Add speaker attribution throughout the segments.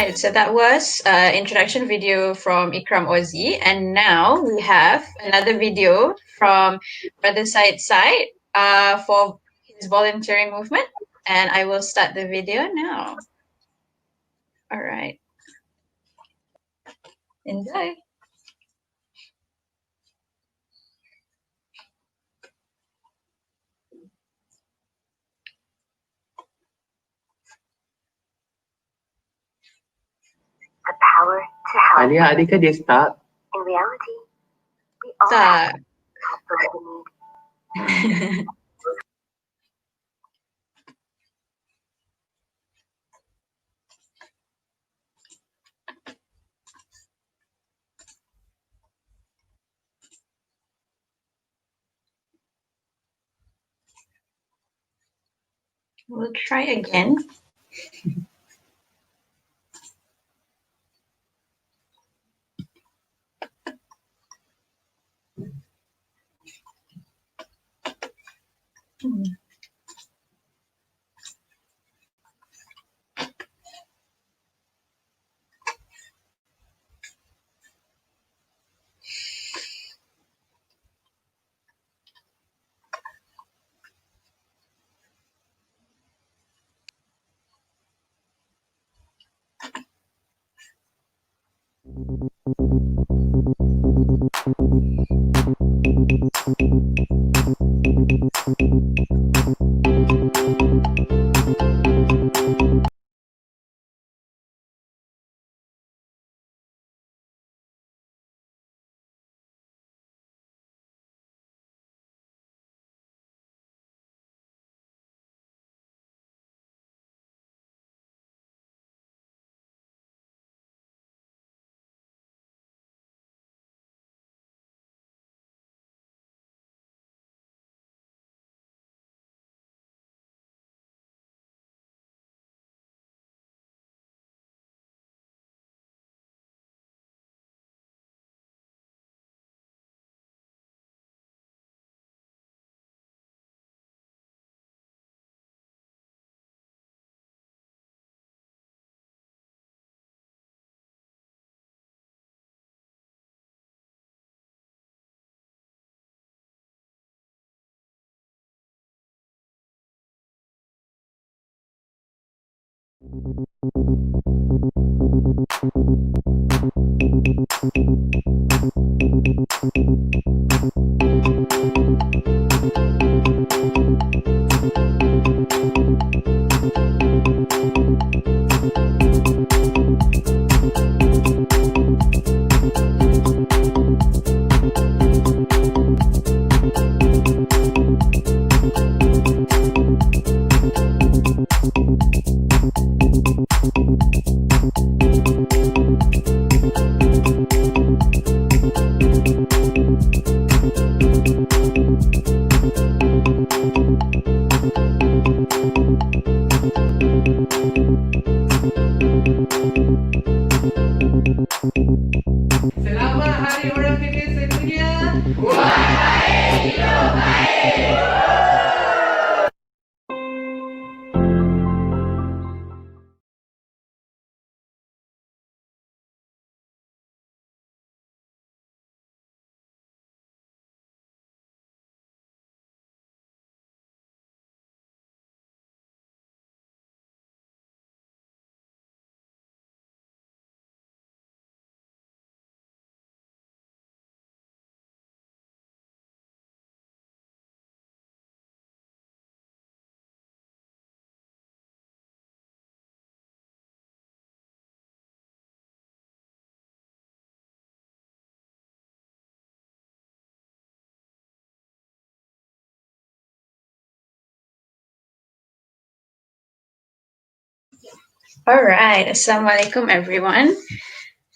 Speaker 1: right, so that was introduction video from IKRAM Aussie, and now we have another video from Brother Syed for his volunteering movement, and I will start the video now. All right. Enjoy.
Speaker 2: The power to help.
Speaker 3: Alia, adakah dia start?
Speaker 2: In reality, we all have help we need.
Speaker 1: We'll try again.
Speaker 4: Selamat Hari Orang Kecil sedunia.
Speaker 1: All right. Assalamualaikum, everyone.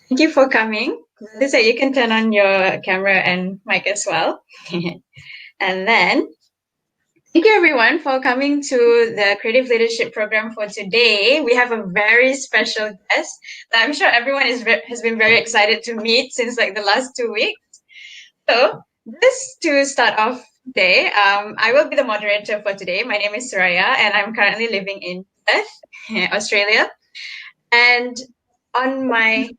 Speaker 1: Thank you for coming. This you can turn on your camera and mic as well. And then, thank you everyone for coming to the Creative Leadership Program for today. We have a very special guest that I'm sure everyone has been very excited to meet since like the last 2 weeks. So, just to start off today, I will be the moderator for today. My name is Suraya and I'm currently living in Perth, Australia. And on my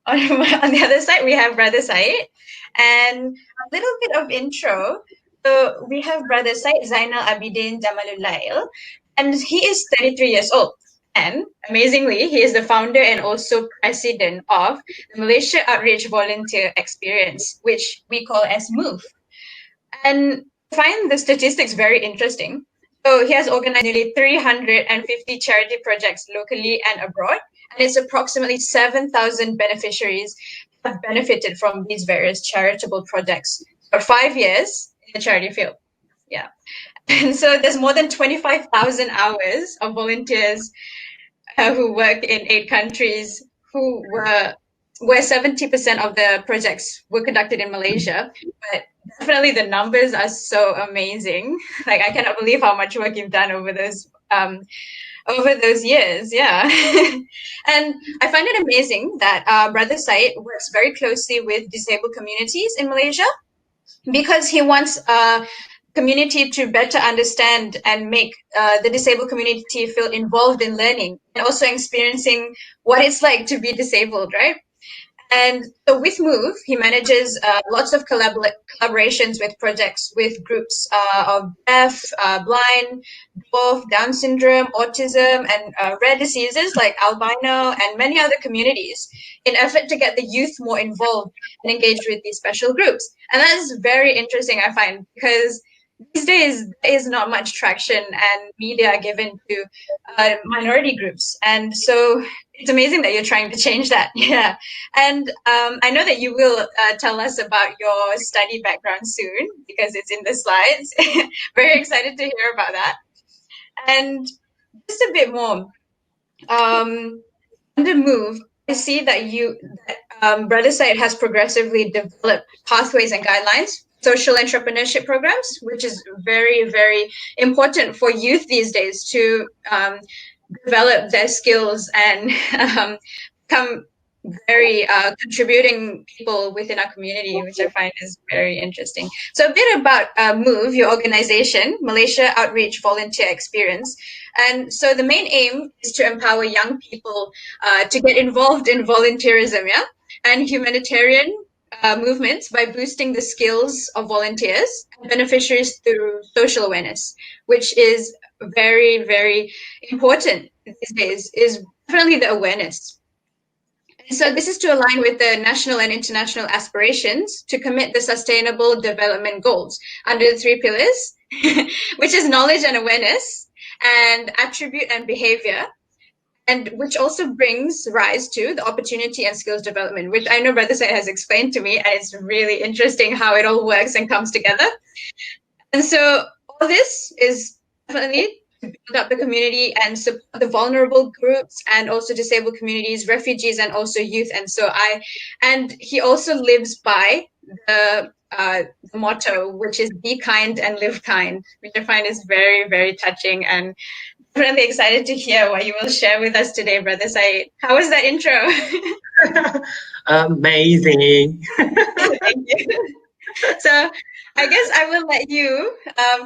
Speaker 1: on the other side, we have Brother Syed. And a little bit of intro. So we have Brother Syed Zainal Abidin Jamallulail, and he is 33 years old. And amazingly, he is the founder and also president of the Malaysia Outreach Volunteer Experience, which we call as MOVE. And I find the statistics very interesting. So he has organized nearly 350 charity projects locally and abroad, and it's approximately 7,000 beneficiaries have benefited from these various charitable projects for 5 years in the charity field. Yeah. And so there's more than 25,000 hours of volunteers who work in 8 countries who were where 70% of the projects were conducted in Malaysia. But definitely the numbers are so amazing. Like I cannot believe how much work you've done over those years. Yeah. And I find it amazing that Brother Syed works very closely with disabled communities in Malaysia because he wants community to better understand and make the disabled community feel involved in learning and also experiencing what it's like to be disabled, right? And so with MOVE, he manages lots of collaborations with projects with groups of deaf, blind, dwarf, Down syndrome, autism, and rare diseases like albino and many other communities in effort to get the youth more involved and engaged with these special groups. And that's very interesting, I find, because these days there is not much traction and media given to minority groups. And so it's amazing that you're trying to change that. Yeah. And I know that you will tell us about your study background soon because it's in the slides. Very excited to hear about that. And just a bit more. On the MOVE, I see that Brother Syed has progressively developed pathways and guidelines, social entrepreneurship programs, which is very, very important for youth these days to develop their skills and become very contributing people within our community, which I find is very interesting. So a bit about MOVE, your organization, Malaysia Outreach Volunteer Experience. And so the main aim is to empower young people to get involved in volunteerism, yeah, and humanitarian movements by boosting the skills of volunteers and beneficiaries through social awareness, which is very, very important these days, is definitely the awareness. So this is to align with the national and international aspirations to commit the sustainable development goals under the 3 pillars, which is knowledge and awareness and attribute and behavior, and which also brings rise to the opportunity and skills development, which I know Brother Syed has explained to me, and it's really interesting how it all works and comes together. And so all this is definitely to build up the community and support the vulnerable groups and also disabled communities, refugees, and also youth. And he also lives by the motto, which is be kind and live kind, which I find is very, very touching, and really excited to hear what you will share with us today, Brother Syed. How was that intro?
Speaker 3: Amazing.
Speaker 1: Thank you. So I guess I will let you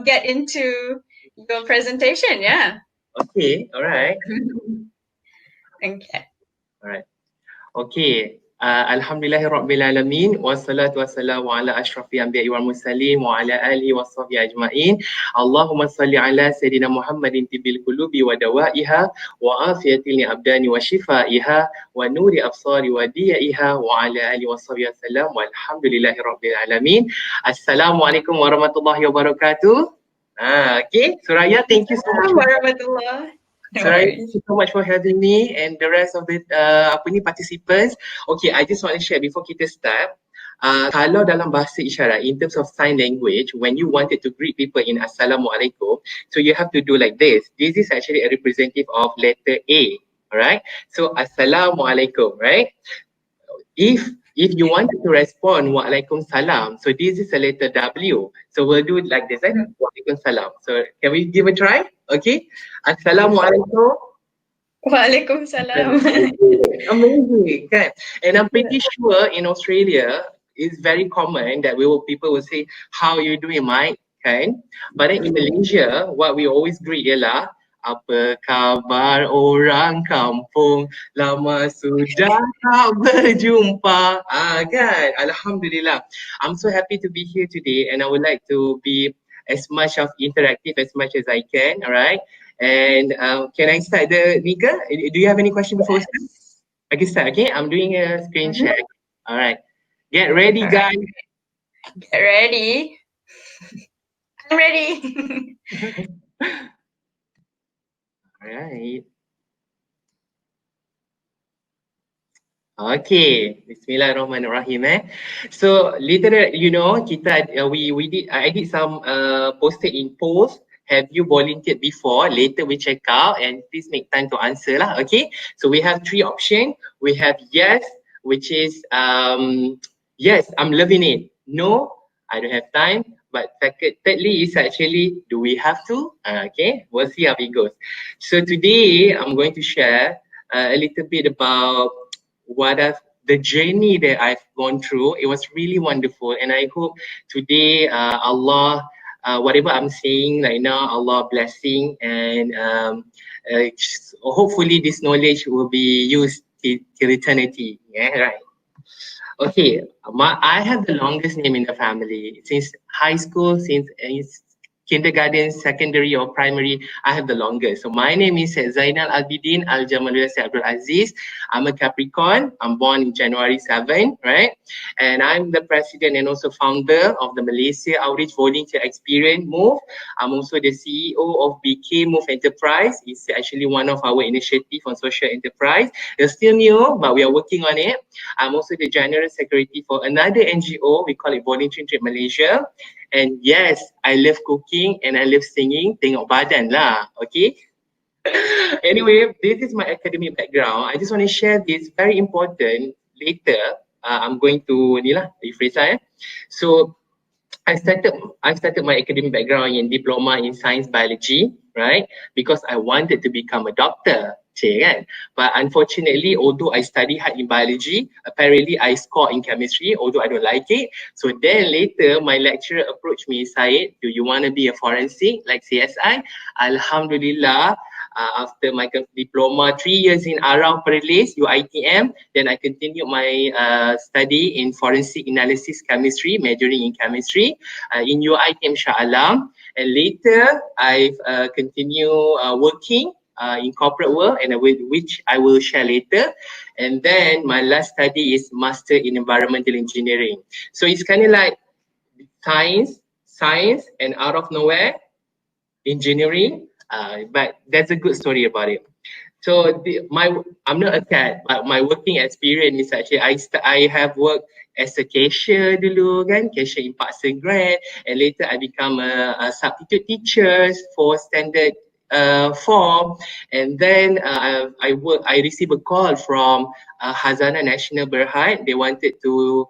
Speaker 1: get into your presentation. Yeah.
Speaker 3: Okay, all right.
Speaker 1: Okay.
Speaker 3: All right. Okay. Alhamdulillahirrabbilalamin. Wassalatu wassalamu ala ashrafil anbiya'i wal mursalin wa ala alihi wa sahbihi ajma'in. Allahumma salli ala Sayyidina Muhammadin tibil qulubi wa dawaiha wa afiyatil abdani wa shifaiha wa nuri absari wa diya'iha wa ala alihi wa sahbihi wasallam walhamdulillahirrabbilalamin. Assalamualaikum warahmatullahi wabarakatuh. Okay, Suraya, thank you so much.
Speaker 1: Warahmatullah.
Speaker 3: Sorry, thank you so much for having me and the rest of the participants. Okay, I just want to share before kita start. Kalau dalam bahasa isyarat, in terms of sign language, when you wanted to greet people in Assalamualaikum, so you have to do like this. This is actually a representative of letter A, alright? So Assalamualaikum, right? If you wanted to respond Waalaikumsalam, so this is a letter W. So we'll do it like this, right? Waalaikumsalam. So can we give a try? Okay. Assalamualaikum.
Speaker 1: Waalaikumsalam.
Speaker 3: Amazing, kan? And I'm pretty sure in Australia it's very common that people will say, "How are you doing, Mike?" Kan? But then in Malaysia, what we always greet ialah Apa khabar orang kampung? Lama sudah tak berjumpa. Kan? Alhamdulillah. I'm so happy to be here today and I would like to be as much of interactive as much as I can. Alright. And can I start Nika? Do you have any question before we start? I can start, okay? I'm doing a screen share. Alright. Get ready,
Speaker 1: Alright.
Speaker 3: guys.
Speaker 1: Get ready. I'm ready.
Speaker 3: Alright. Okay, Bismillahirrahmanirrahim. So later, I did some posted in polls. Have you volunteered before? Later we check out and please make time to answer lah. Okay, so we have three options. We have yes, which is yes, I'm loving it. No, I don't have time. But thirdly is actually, do we have to? Okay, we'll see how it goes. So today I'm going to share a little bit about the journey that I've gone through. It was really wonderful, and I hope today Allah, whatever I'm saying right now, Allah blessing, and hopefully this knowledge will be used till eternity. Yeah, right. Okay, I have the longest name in the family since high school, since kindergarten, secondary or primary. I have the longest. So my name is Zainal Abidin Jamallulail Abdul Aziz. I'm a Capricorn. I'm born in January 7, right? And I'm the president and also founder of the Malaysia Outreach Volunteer Experience Move. I'm also the CEO of BK Move Enterprise. It's actually one of our initiatives on social enterprise. It's still new, but we are working on it. I'm also the general secretary for another NGO. We call it Volunteering Trade Malaysia. And yes, I love cooking and I love singing. Tengok badan lah, okay? Anyway, this is my academic background. I just want to share this very important. Later, I'm going to rephrase. So I started my academic background in diploma in science biology, right? Because I wanted to become a doctor. Kan? But unfortunately, although I study hard in biology, apparently I score in chemistry, although I don't like it. So then later, my lecturer approached me, Syed, do you want to be a forensic like CSI? Alhamdulillah, after my diploma, 3 years in IKRAM Perlis, UITM, then I continued my study in forensic analysis chemistry, majoring in chemistry in UITM Shah Alam. And later, I've continued working in corporate world, and which I will share later. And then my last study is Master in Environmental Engineering. So it's kind of like science, and out of nowhere, engineering. But that's a good story about it. So I'm not a cat, but my working experience is actually I have worked as a cashier dulu kan, cashier in Paksa Grand, and later I become a substitute teacher for standard 4, and then I received a call from Hazana National Berhad. They wanted to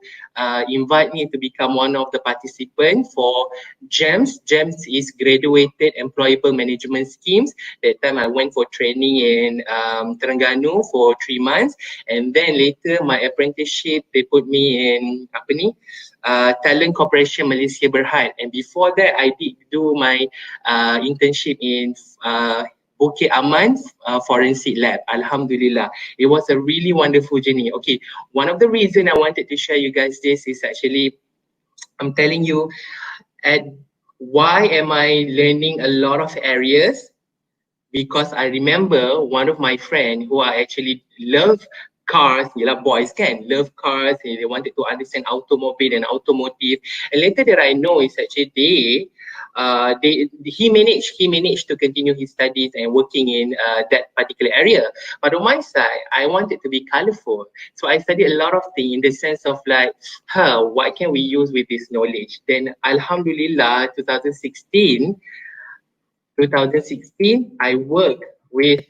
Speaker 3: invite me to become one of the participants for GEMS. GEMS is Graduated Employable Management Schemes. That time I went for training in Terengganu for 3 months, and then later my apprenticeship, they put me in Talent Corporation Malaysia Berhad. And before that, I did do my internship in Bukit Aman Forensic Lab. Alhamdulillah. It was a really wonderful journey. Okay, one of the reasons I wanted to share you guys this is actually, I'm telling you, why am I learning a lot of areas? Because I remember one of my friends who I actually love cars, boys can love cars, and they wanted to understand automobile and automotive. And later that I know is actually he managed to continue his studies and working in that particular area. But on my side, I wanted to be colorful. So I studied a lot of things in the sense of like, what can we use with this knowledge? Then Alhamdulillah, 2016, I worked with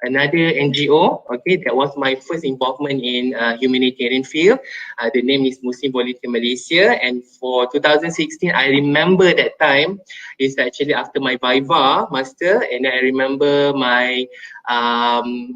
Speaker 3: another NGO. Okay, that was my first involvement in humanitarian field. The name is Muslim Volunteer Malaysia, and for 2016, I remember that time is actually after my Viva master, and I remember my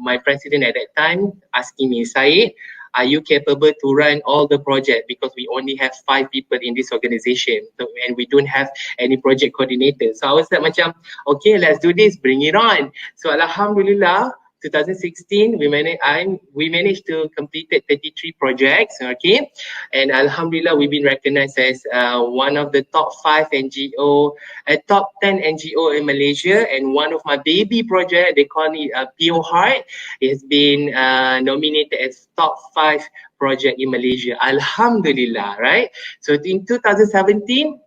Speaker 3: my president at that time asking me, Syed, are you capable to run all the project, because we only have 5 people in this organization, so, and we don't have any project coordinator. So I was like macam, okay, let's do this, bring it on. So alhamdulillah, 2016 we managed to complete 33 projects, okay, and alhamdulillah we've been recognized as one of the top 5 NGO, top 10 NGO in Malaysia, and one of my baby project, they call it PO Heart, has been nominated as top 5 project in Malaysia. Alhamdulillah, right? So in 2017,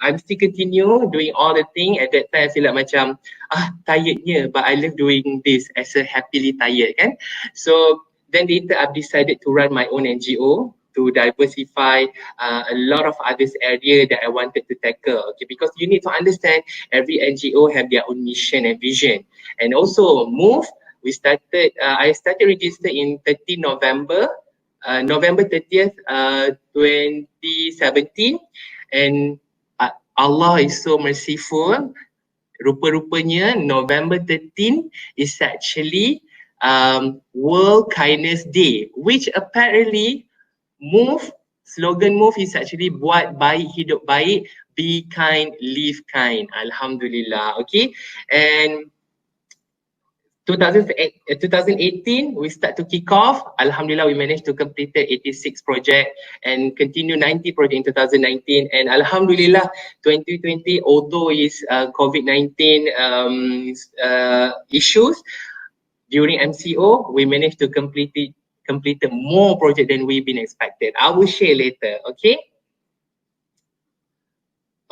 Speaker 3: I'm still continue doing all the thing. At that time I feel like macam tirednya, but I love doing this as a happily tired kan. So then later I've decided to run my own NGO to diversify a lot of others area that I wanted to tackle. Okay, because you need to understand every NGO have their own mission and vision. And also MOVE, we started, I started register in 30 November, November 30th, 2017, and Allah is so merciful. Rupa-rupanya November 13 is actually World Kindness Day, which apparently slogan MOVE is actually buat baik hidup baik, be kind, live kind. Alhamdulillah. Okay, and 2018 we start to kick off. Alhamdulillah, we managed to complete 86 project and continue 90 project in 2019, and alhamdulillah 2020, although is COVID-19 issues during MCO, we managed to complete more project than we've been expected. I will share later. Okay,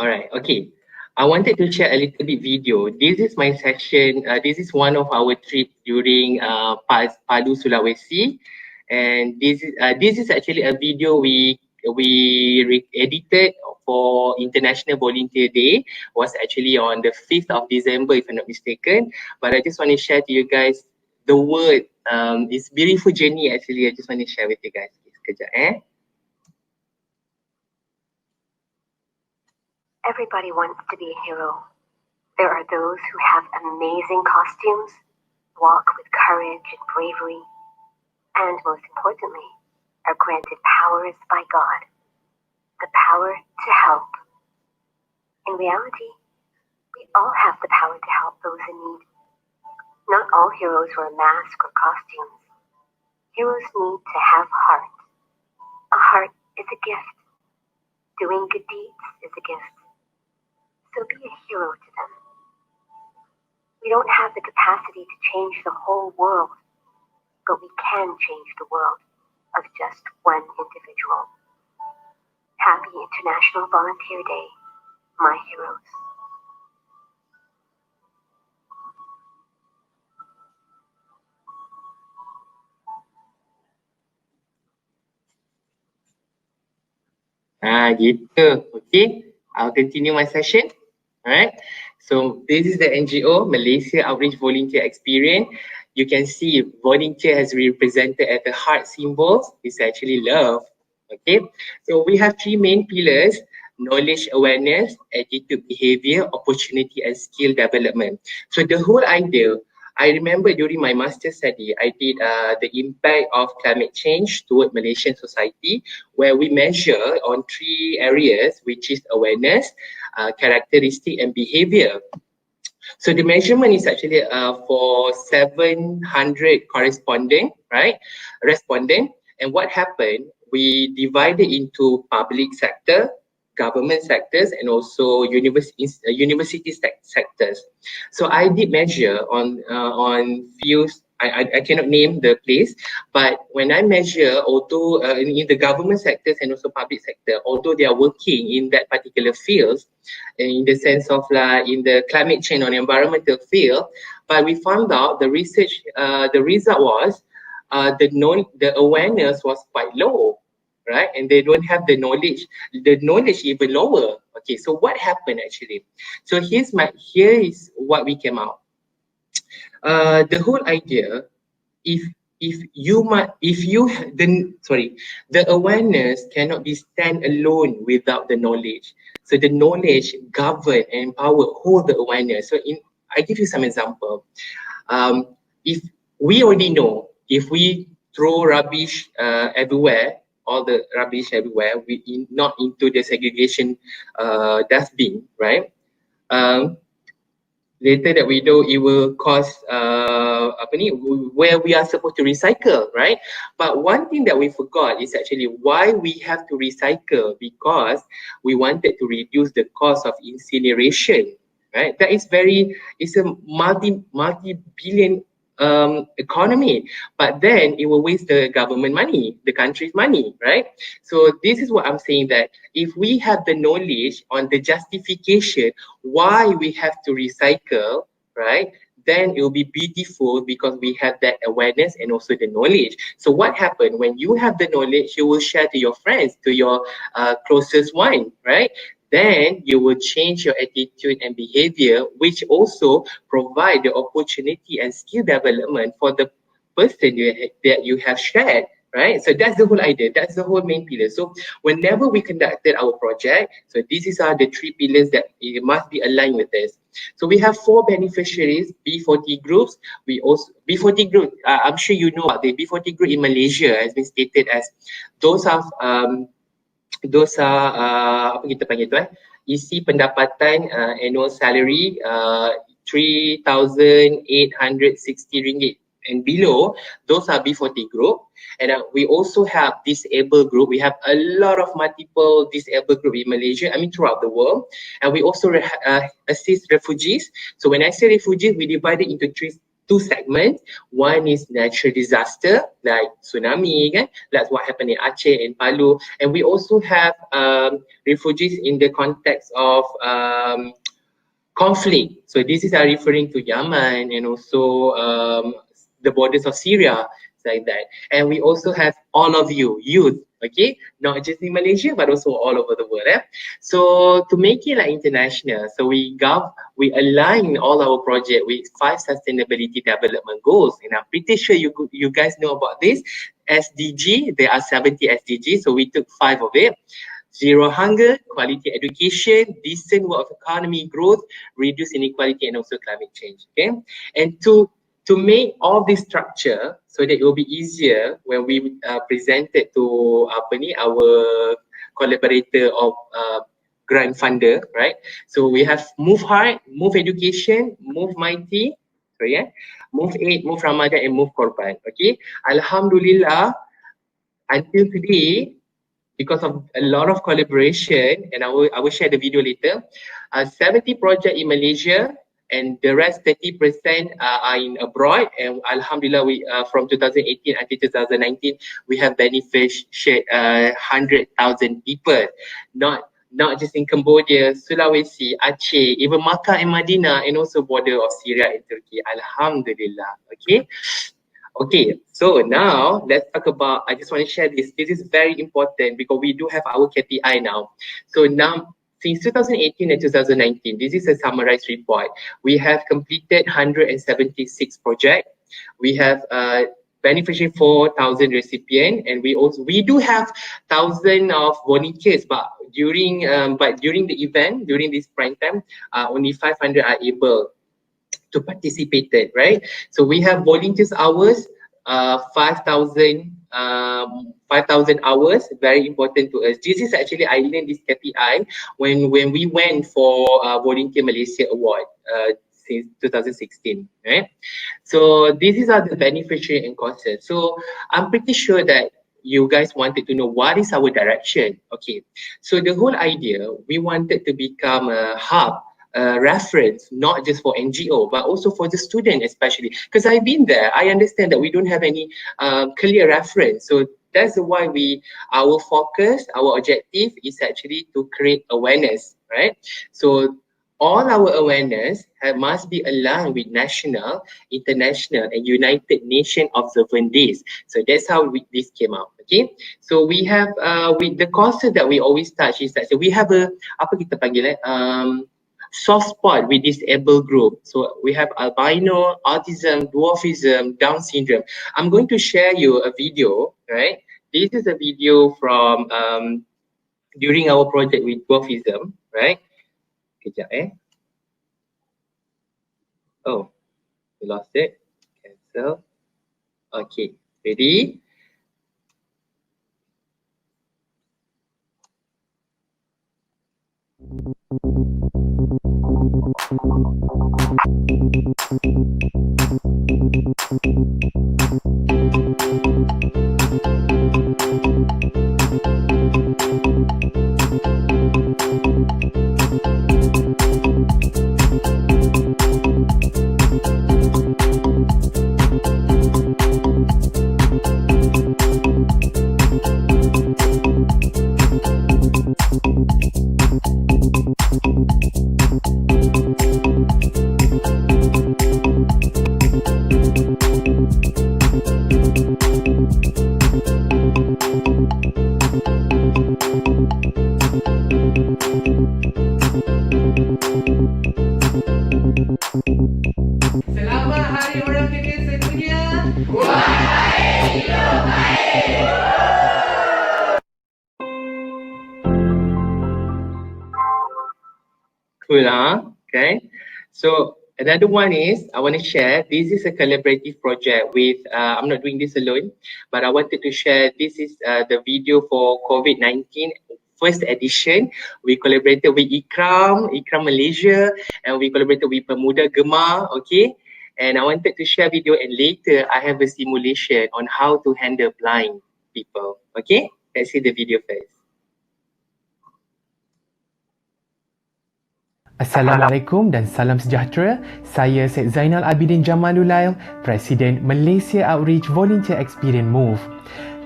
Speaker 3: all right. Okay, I wanted to share a little bit video. This is my session. This is one of our trip during Padu, Sulawesi, and this is actually a video we edited for International Volunteer Day. Was actually on the 5th of December, if I'm not mistaken. But I just want to share to you guys the word. It's beautiful journey actually. I just want to share with you guys. Sekejap,
Speaker 2: Everybody wants to be a hero. There are those who have amazing costumes, walk with courage and bravery, and most importantly, are granted powers by God. The power to help. In reality, we all have the power to help those in need. Not all heroes wear masks or costumes. Heroes need to have heart. A heart is a gift. Doing good deeds is a gift. So be a hero to them. We don't have the capacity to change the whole world, but we can change the world of just one individual. Happy International Volunteer Day, my heroes.
Speaker 3: Gitu. Okay, I'll continue my session. Alright, so this is the NGO, Malaysia Outreach Volunteer Experience. You can see volunteer has represented at the heart symbols. It's actually love. Okay, so we have 3 main pillars: knowledge, awareness, attitude, behavior, opportunity, and skill development. So the whole idea, I remember during my master's study, I did the impact of climate change toward Malaysian society, where we measure on 3 areas, which is awareness, characteristic, and behavior. So the measurement is actually for 700 correspondent, right? Respondent. And what happened, we divided into public sector, government sectors, and also university sectors. So I did measure on few. I cannot name the place, but when I measure, although in the government sectors and also public sector, although they are working in that particular fields, in the sense of in the climate change or environmental field, but we found out the research, the result was the awareness was quite low, right? And they don't have the knowledge even lower. Okay, so what happened actually? So here is what we came out. The whole idea, the awareness cannot be stand alone without the knowledge. So the knowledge govern and empower hold the awareness. So I give you some example. If we already know, if we throw rubbish everywhere, all the rubbish everywhere, not into the segregation dustbin, right? Um, Later that we know it will cause where we are supposed to recycle, right? But one thing that we forgot is actually why we have to recycle, because we wanted to reduce the cost of incineration, right? That is it's a multi-billion economy, but then it will waste the government money, the country's money, right? So this is what I'm saying, that if we have the knowledge on the justification why we have to recycle, right, then it will be beautiful because we have that awareness and also the knowledge. So what happened when you have the knowledge, you will share to your friends, to your closest one, right? Then you will change your attitude and behavior, which also provide the opportunity and skill development for the person that you have shared, right? So that's the whole idea. That's the whole main pillar. So whenever we conducted our project, so these are the three pillars that it must be aligned with this. So we have 4 beneficiaries, B40 groups. We also B40 group. I'm sure you know about the B40 group in Malaysia has been stated as those are apa kita panggil tu isi pendapatan annual salary 3,860 ringgit and below. Those are B40 group. And we also have disabled group. We have a lot of multiple disabled group in Malaysia, I mean throughout the world. And we also assist refugees. So when I say refugees, we divide it into two segments. One is natural disaster like tsunami, kan? That's what happened in Aceh and Palu. And we also have refugees in the context of conflict. So this is referring to Yemen and also the borders of Syria, like that. And we also have all of you, youth, okay? Not just in Malaysia, but also all over the world. So to make it like international, so we align all our project with 5 sustainability development goals. And I'm pretty sure you guys know about this. SDG, there are 70 SDGs, so we took 5 of it. Zero hunger, quality education, decent work of economy growth, reduce inequality, and also climate change. Okay, and to make all this structure so that it will be easier when we present it to our collaborator of grant funder, right? So we have Move Hard, Move Education, Move Mighty, Move Aid, Move Ramadan, and Move Korban. Okay, Alhamdulillah, until today, because of a lot of collaboration, and I will share the video later, 70 projects in Malaysia, and the rest 30% are in abroad. And Alhamdulillah, we from 2018 until 2019, we have beneficiated 100,000 people, not just in Cambodia, Sulawesi, Aceh, even Makkah and Madinah, and also border of Syria and Turkey. Alhamdulillah. Okay. Okay, so now let's talk about, I just want to share this. This is very important because we do have our KPI now. So now, since 2018 and 2019, this is a summarized report. We have completed 176 projects. We have beneficiary 4,000 recipients, and we do have thousands of volunteers, but during the event, during this prime time, only 500 are able to participate, right? So we have volunteers hours, 5,000 hours, very important to us. This is actually, I learned this KPI when we went for Volunteer Malaysia Award since 2016, right? So these are the beneficiary and causes. So I'm pretty sure that you guys wanted to know what is our direction. Okay, so the whole idea, we wanted to become a hub, reference, not just for NGO, but also for the student especially. Because I've been there, I understand that we don't have any clear reference. So that's why our focus, our objective is actually to create awareness, right? So all our awareness must be aligned with national, international, and United Nations observant days. So that's how this came out. Okay, so we have with the concept that we always touch is that, so we have a apa kita panggil soft spot with disabled group. So we have albino, autism, dwarfism, Down syndrome. I'm going to share you a video, right? This is a video from during our project with dwarfism, right? Kejap Oh, we lost it. Cancel. Okay. Ready?
Speaker 4: Selamat Hari Orang Kekal Sedunia.
Speaker 3: Cool, huh? Okay. So another one is I want to share. This is a collaborative project with. I'm not doing this alone, but I wanted to share. This is the video for COVID-19 first edition. We collaborated with IKRAM Malaysia, and we collaborated with Pemuda Gema. Okay. And I wanted to share video, and later I have a simulation on how to handle blind people. Okay. Let's see the video first.
Speaker 5: Assalamualaikum dan salam sejahtera. Saya Syed Zainal Abidin Jamallulail, Presiden Malaysia Outreach Volunteer Experience MOVE.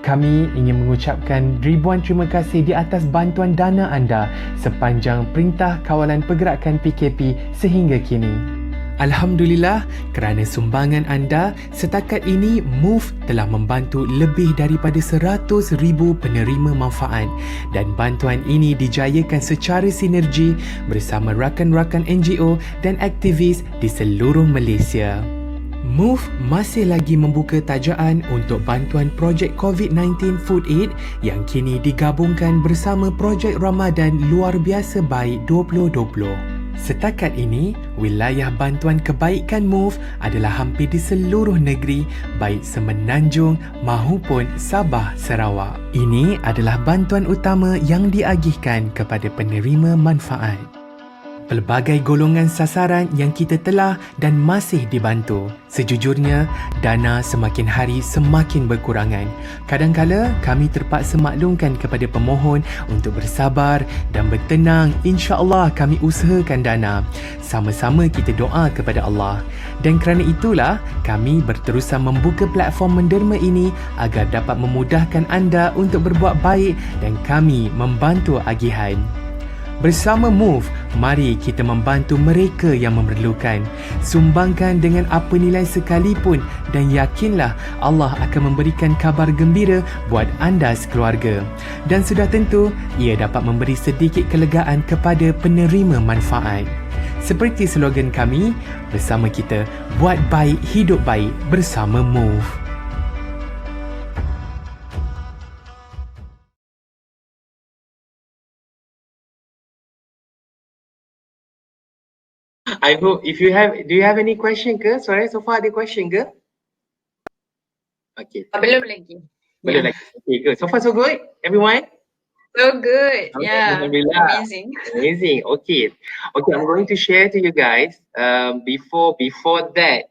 Speaker 5: Kami ingin mengucapkan ribuan terima kasih di atas bantuan dana anda sepanjang Perintah Kawalan Pergerakan PKP sehingga kini. Alhamdulillah, kerana sumbangan anda, setakat ini MOVE telah membantu lebih daripada 100,000 penerima manfaat dan bantuan ini dijayakan secara sinergi bersama rakan-rakan NGO dan aktivis di seluruh Malaysia. MOVE masih lagi membuka tajaan untuk bantuan projek COVID-19 Food Aid yang kini digabungkan bersama projek Ramadan Luar Biasa Baik 2020. Setakat ini, wilayah bantuan kebaikan MOVE adalah hampir di seluruh negeri, baik Semenanjung maupun Sabah Sarawak. Ini adalah bantuan utama yang diagihkan kepada penerima manfaat. Pelbagai golongan sasaran yang kita telah dan masih dibantu. Sejujurnya, dana semakin hari semakin berkurangan. Kadangkala kami terpaksa maklumkan kepada pemohon untuk bersabar dan bertenang. InsyaAllah kami usahakan dana. Sama-sama kita doa kepada Allah. Dan kerana itulah, kami berterusan membuka platform menderma ini agar dapat memudahkan anda untuk berbuat baik dan kami membantu agihan. Bersama MOVE, mari kita membantu mereka yang memerlukan. Sumbangkan dengan apa nilai sekalipun dan yakinlah Allah akan memberikan kabar gembira buat anda sekeluarga. Dan sudah tentu, ia dapat memberi sedikit kelegaan kepada penerima manfaat. Seperti slogan kami, bersama kita, buat baik, hidup baik bersama MOVE.
Speaker 3: I hope if you have, do you have any question ke? Sorry, so far ada question ke? Okay.
Speaker 1: Belum lagi.
Speaker 3: Belum lagi. Okay, good. So far so good, everyone?
Speaker 1: So good.
Speaker 3: Okay,
Speaker 1: Yeah.
Speaker 3: Alhamdulillah.
Speaker 1: Amazing.
Speaker 3: Amazing. Okay. Okay, I'm going to share to you guys. Before that,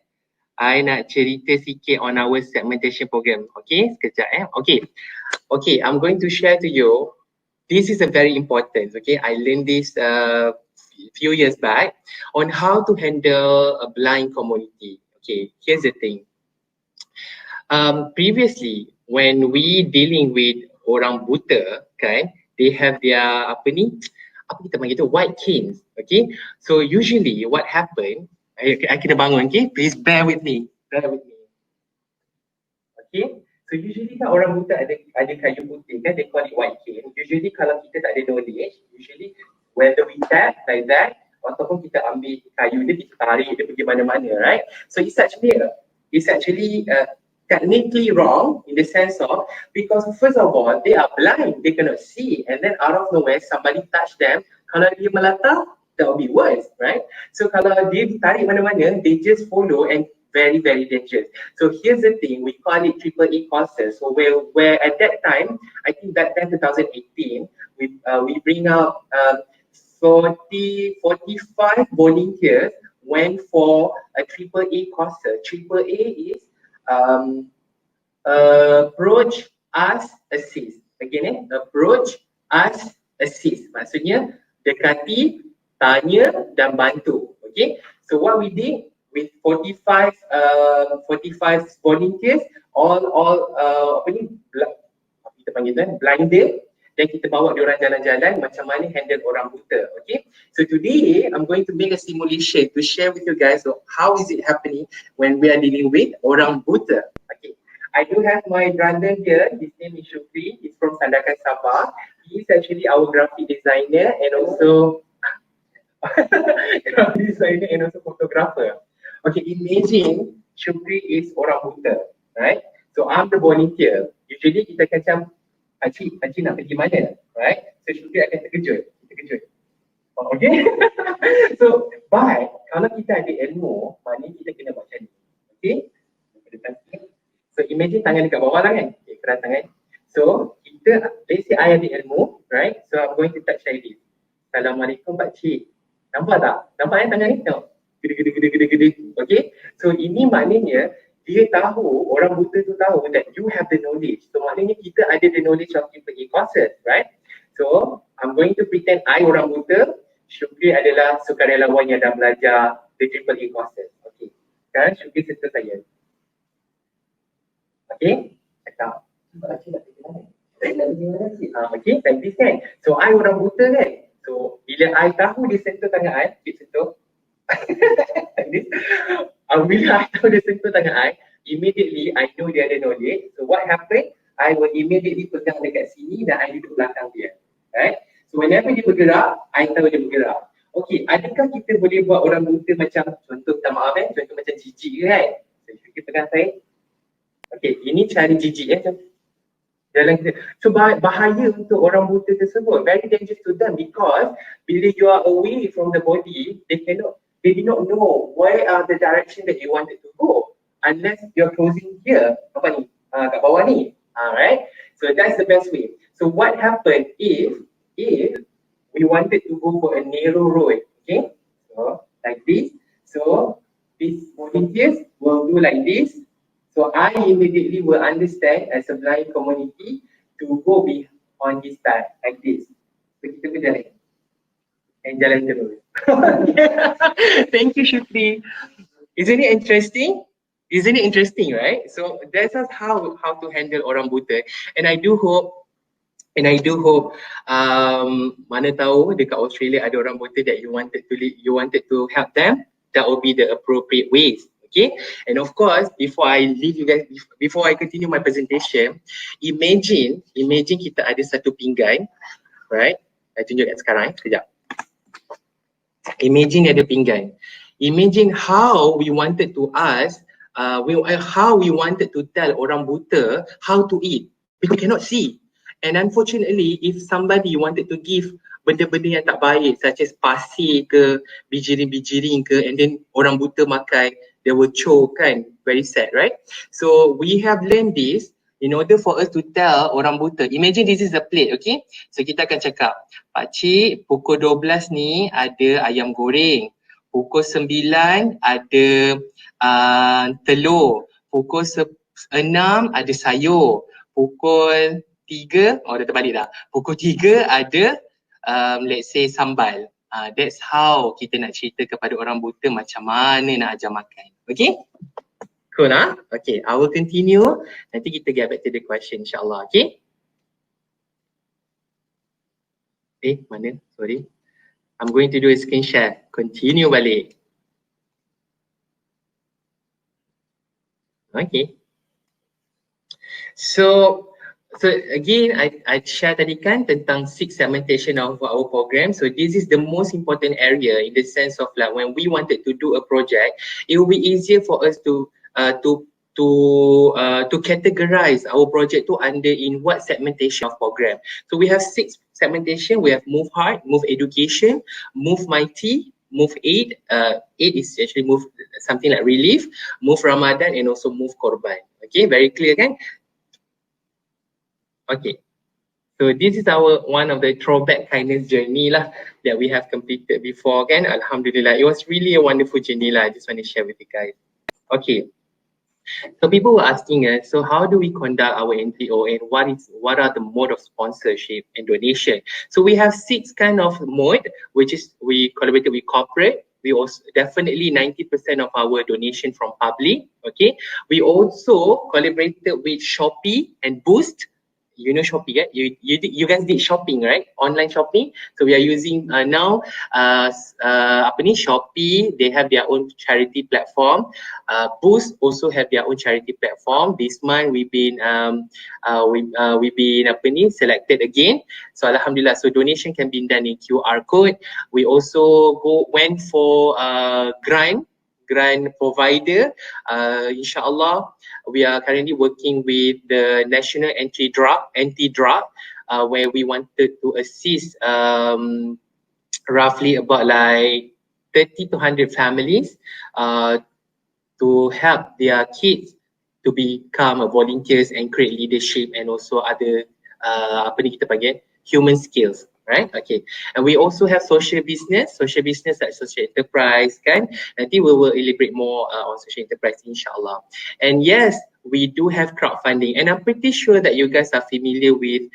Speaker 3: I nak cerita sikit on our segmentation program. Okay, sekejap Okay. Okay, I'm going to share to you. This is a very important. Okay, I learned this few years back on how to handle a blind community. Okay, here's the thing. Previously, when we dealing with orang buta, kan, they have their apa kita panggil tu, white canes. Okay, so usually what happen, I kena bangun. Okay, please bear with me. Okay, so usually kan orang buta ada kayu putih kan, they call it white cane. Usually kalau kita tak ada knowledge, usually whether we tap like that ataupun kita ambil kayu dia, kita tarik dia pergi mana-mana, right? So it's actually technically wrong in the sense of, because first of all they are blind, they cannot see, and then out of nowhere somebody touch them, kalau dia melata, that will be worse, right? So kalau dia ditarik mana-mana, they just follow and very, very dangerous. So here's the thing, we call it triple E courses. So where at that time, I think back then 2018, we bring up 45 volunteers went for a triple E course. Triple A is approach, ask, assist. Again, approach, ask, assist. Maksudnya dekati, tanya dan bantu. Okay. So what we did with 45 volunteers, all apa ni, kita panggil tu blinded, dan kita bawa diorang jalan-jalan macam mana handle orang buta. Okay. So today I'm going to make a simulation to share with you guys how is it happening when we are dealing with orang buta. Okay. I do have my brother here. His name is Shukri. He's from Sandakan, Sabah. He is actually our graphic designer and also graphic designer and also photographer. Okay, imagine Shukri is orang buta, right? So I'm the volunteer. Usually kita akan macam, Pakcik nak pergi mana, right? So Shukri akan terkejut. Okay. So, but kalau kita ada ilmu, maknanya kita kena buat macam ni. Okay. So imagine tangan dekat bawah lah kan, okay, keras tangan. So kita, let's say I ada ilmu, right? So I'm going to touch Syed. Assalamualaikum Pakcik. Nampak tak? Nampak tangan ni? Tengok. Gede. Okay. So ini maknanya dia tahu, orang buta tu tahu that you have the knowledge. So maknanya kita ada the knowledge of triple E courses, right? So I'm going to pretend I orang buta, Syukri adalah sukarelawan yang dah belajar the triple E courses. Okay. Sekarang Syukri serta saya. Okay, cakap. Okay, like this kan. So I orang buta kan. So bila I tahu dia sentuh tangan I, dia sentuh. Like this. Bila I tahu dia sentuh tangan I, immediately I know dia ada knowledge. So what happened? I will immediately pegang dekat sini dan I duduk belakang dia. Right? So whenever dia bergerak, I tahu dia bergerak. Okay, adakah kita boleh buat orang buta macam, contoh minta maaf contoh macam jijik kan? So kita pegang saya. Okay, ini cara jijik jalan kita. So bahaya untuk orang buta tersebut, very dangerous to them because bila you are away from the body, they do not know where are the direction that you wanted to go unless you're closing here, apa ni, kat bawah ni, right? So that's the best way. So what happened if we wanted to go for a narrow road, okay? So like this, so these volunteers will do like this. So I immediately will understand as a blind community to go on this path like this. So kita berjalan. And jalan terus. Thank you Shukri. Isn't it interesting? Isn't it interesting, right? So that's how to handle orang buta. And I do hope mana tahu dekat Australia ada orang buta that you wanted to help them. That will be the appropriate ways. Okay, and of course, before I leave you guys, before I continue my presentation, imagine kita ada satu pinggan, right? Saya tunjuk kat sekarang, sekejap. Imagine ada pinggan. Imagine how we wanted to ask, how we wanted to tell orang buta how to eat, because they cannot see. And unfortunately, if somebody wanted to give benda-benda yang tak baik, such as pasir ke, bijirin-bijirin ke, and then orang buta makan, they will choke kan, very sad, right? So we have learned this in order for us to tell orang buta. Imagine this is a plate, okay? So kita akan cakap, Pakcik, pukul 12 ni ada ayam goreng. Pukul 9 ada telur. Pukul 6 ada sayur. Pukul 3, dah terbalik dah. Pukul 3 ada let's say sambal. That's how kita nak cerita kepada orang buta macam mana nak ajar makan. Okay? Cool Okay, I will continue. Nanti kita get back to the question insyaAllah. Okay? Mana? Sorry. I'm going to do a screen share. Continue balik. Okay. So again, I share tadi kan tentang 6 segmentation of our program. So this is the most important area in the sense of like when we wanted to do a project, it will be easier for us to categorize our project to under in what segmentation of program. So we have 6 segmentation. We have Move Hard, Move Education, Move Mighty, move Eid. Eid is actually move something like relief, move Ramadan, and also move Korban. Okay, very clear kan? Okay. So this is our one of the throwback kindness journey lah that we have completed before kan. Alhamdulillah, it was really a wonderful journey lah. I just want to share with you guys. Okay. So people were asking us, so how do we conduct our NGO and what are the mode of sponsorship and donation? So we have 6 kind of mode, which is we collaborated with corporate. We also definitely 90% of our donation from public. Okay. We also collaborated with Shopee and Boost. You know Shopee, right? You guys did shopping, right? Online shopping. So we are using now Shopee. They have their own charity platform. Boost also have their own charity platform. This month we've been selected again. So Alhamdulillah. So donation can be done in QR code. We also went for grant provider. Inshallah, we are currently working with the National Anti-Drug, where we wanted to assist roughly about like 30 to 100 families to help their kids to become volunteers and create leadership and also other human skills. Right? Okay. And we also have social business like social enterprise kan. Nanti we will elaborate more on social enterprise inshallah. And yes, we do have crowdfunding, and I'm pretty sure that you guys are familiar with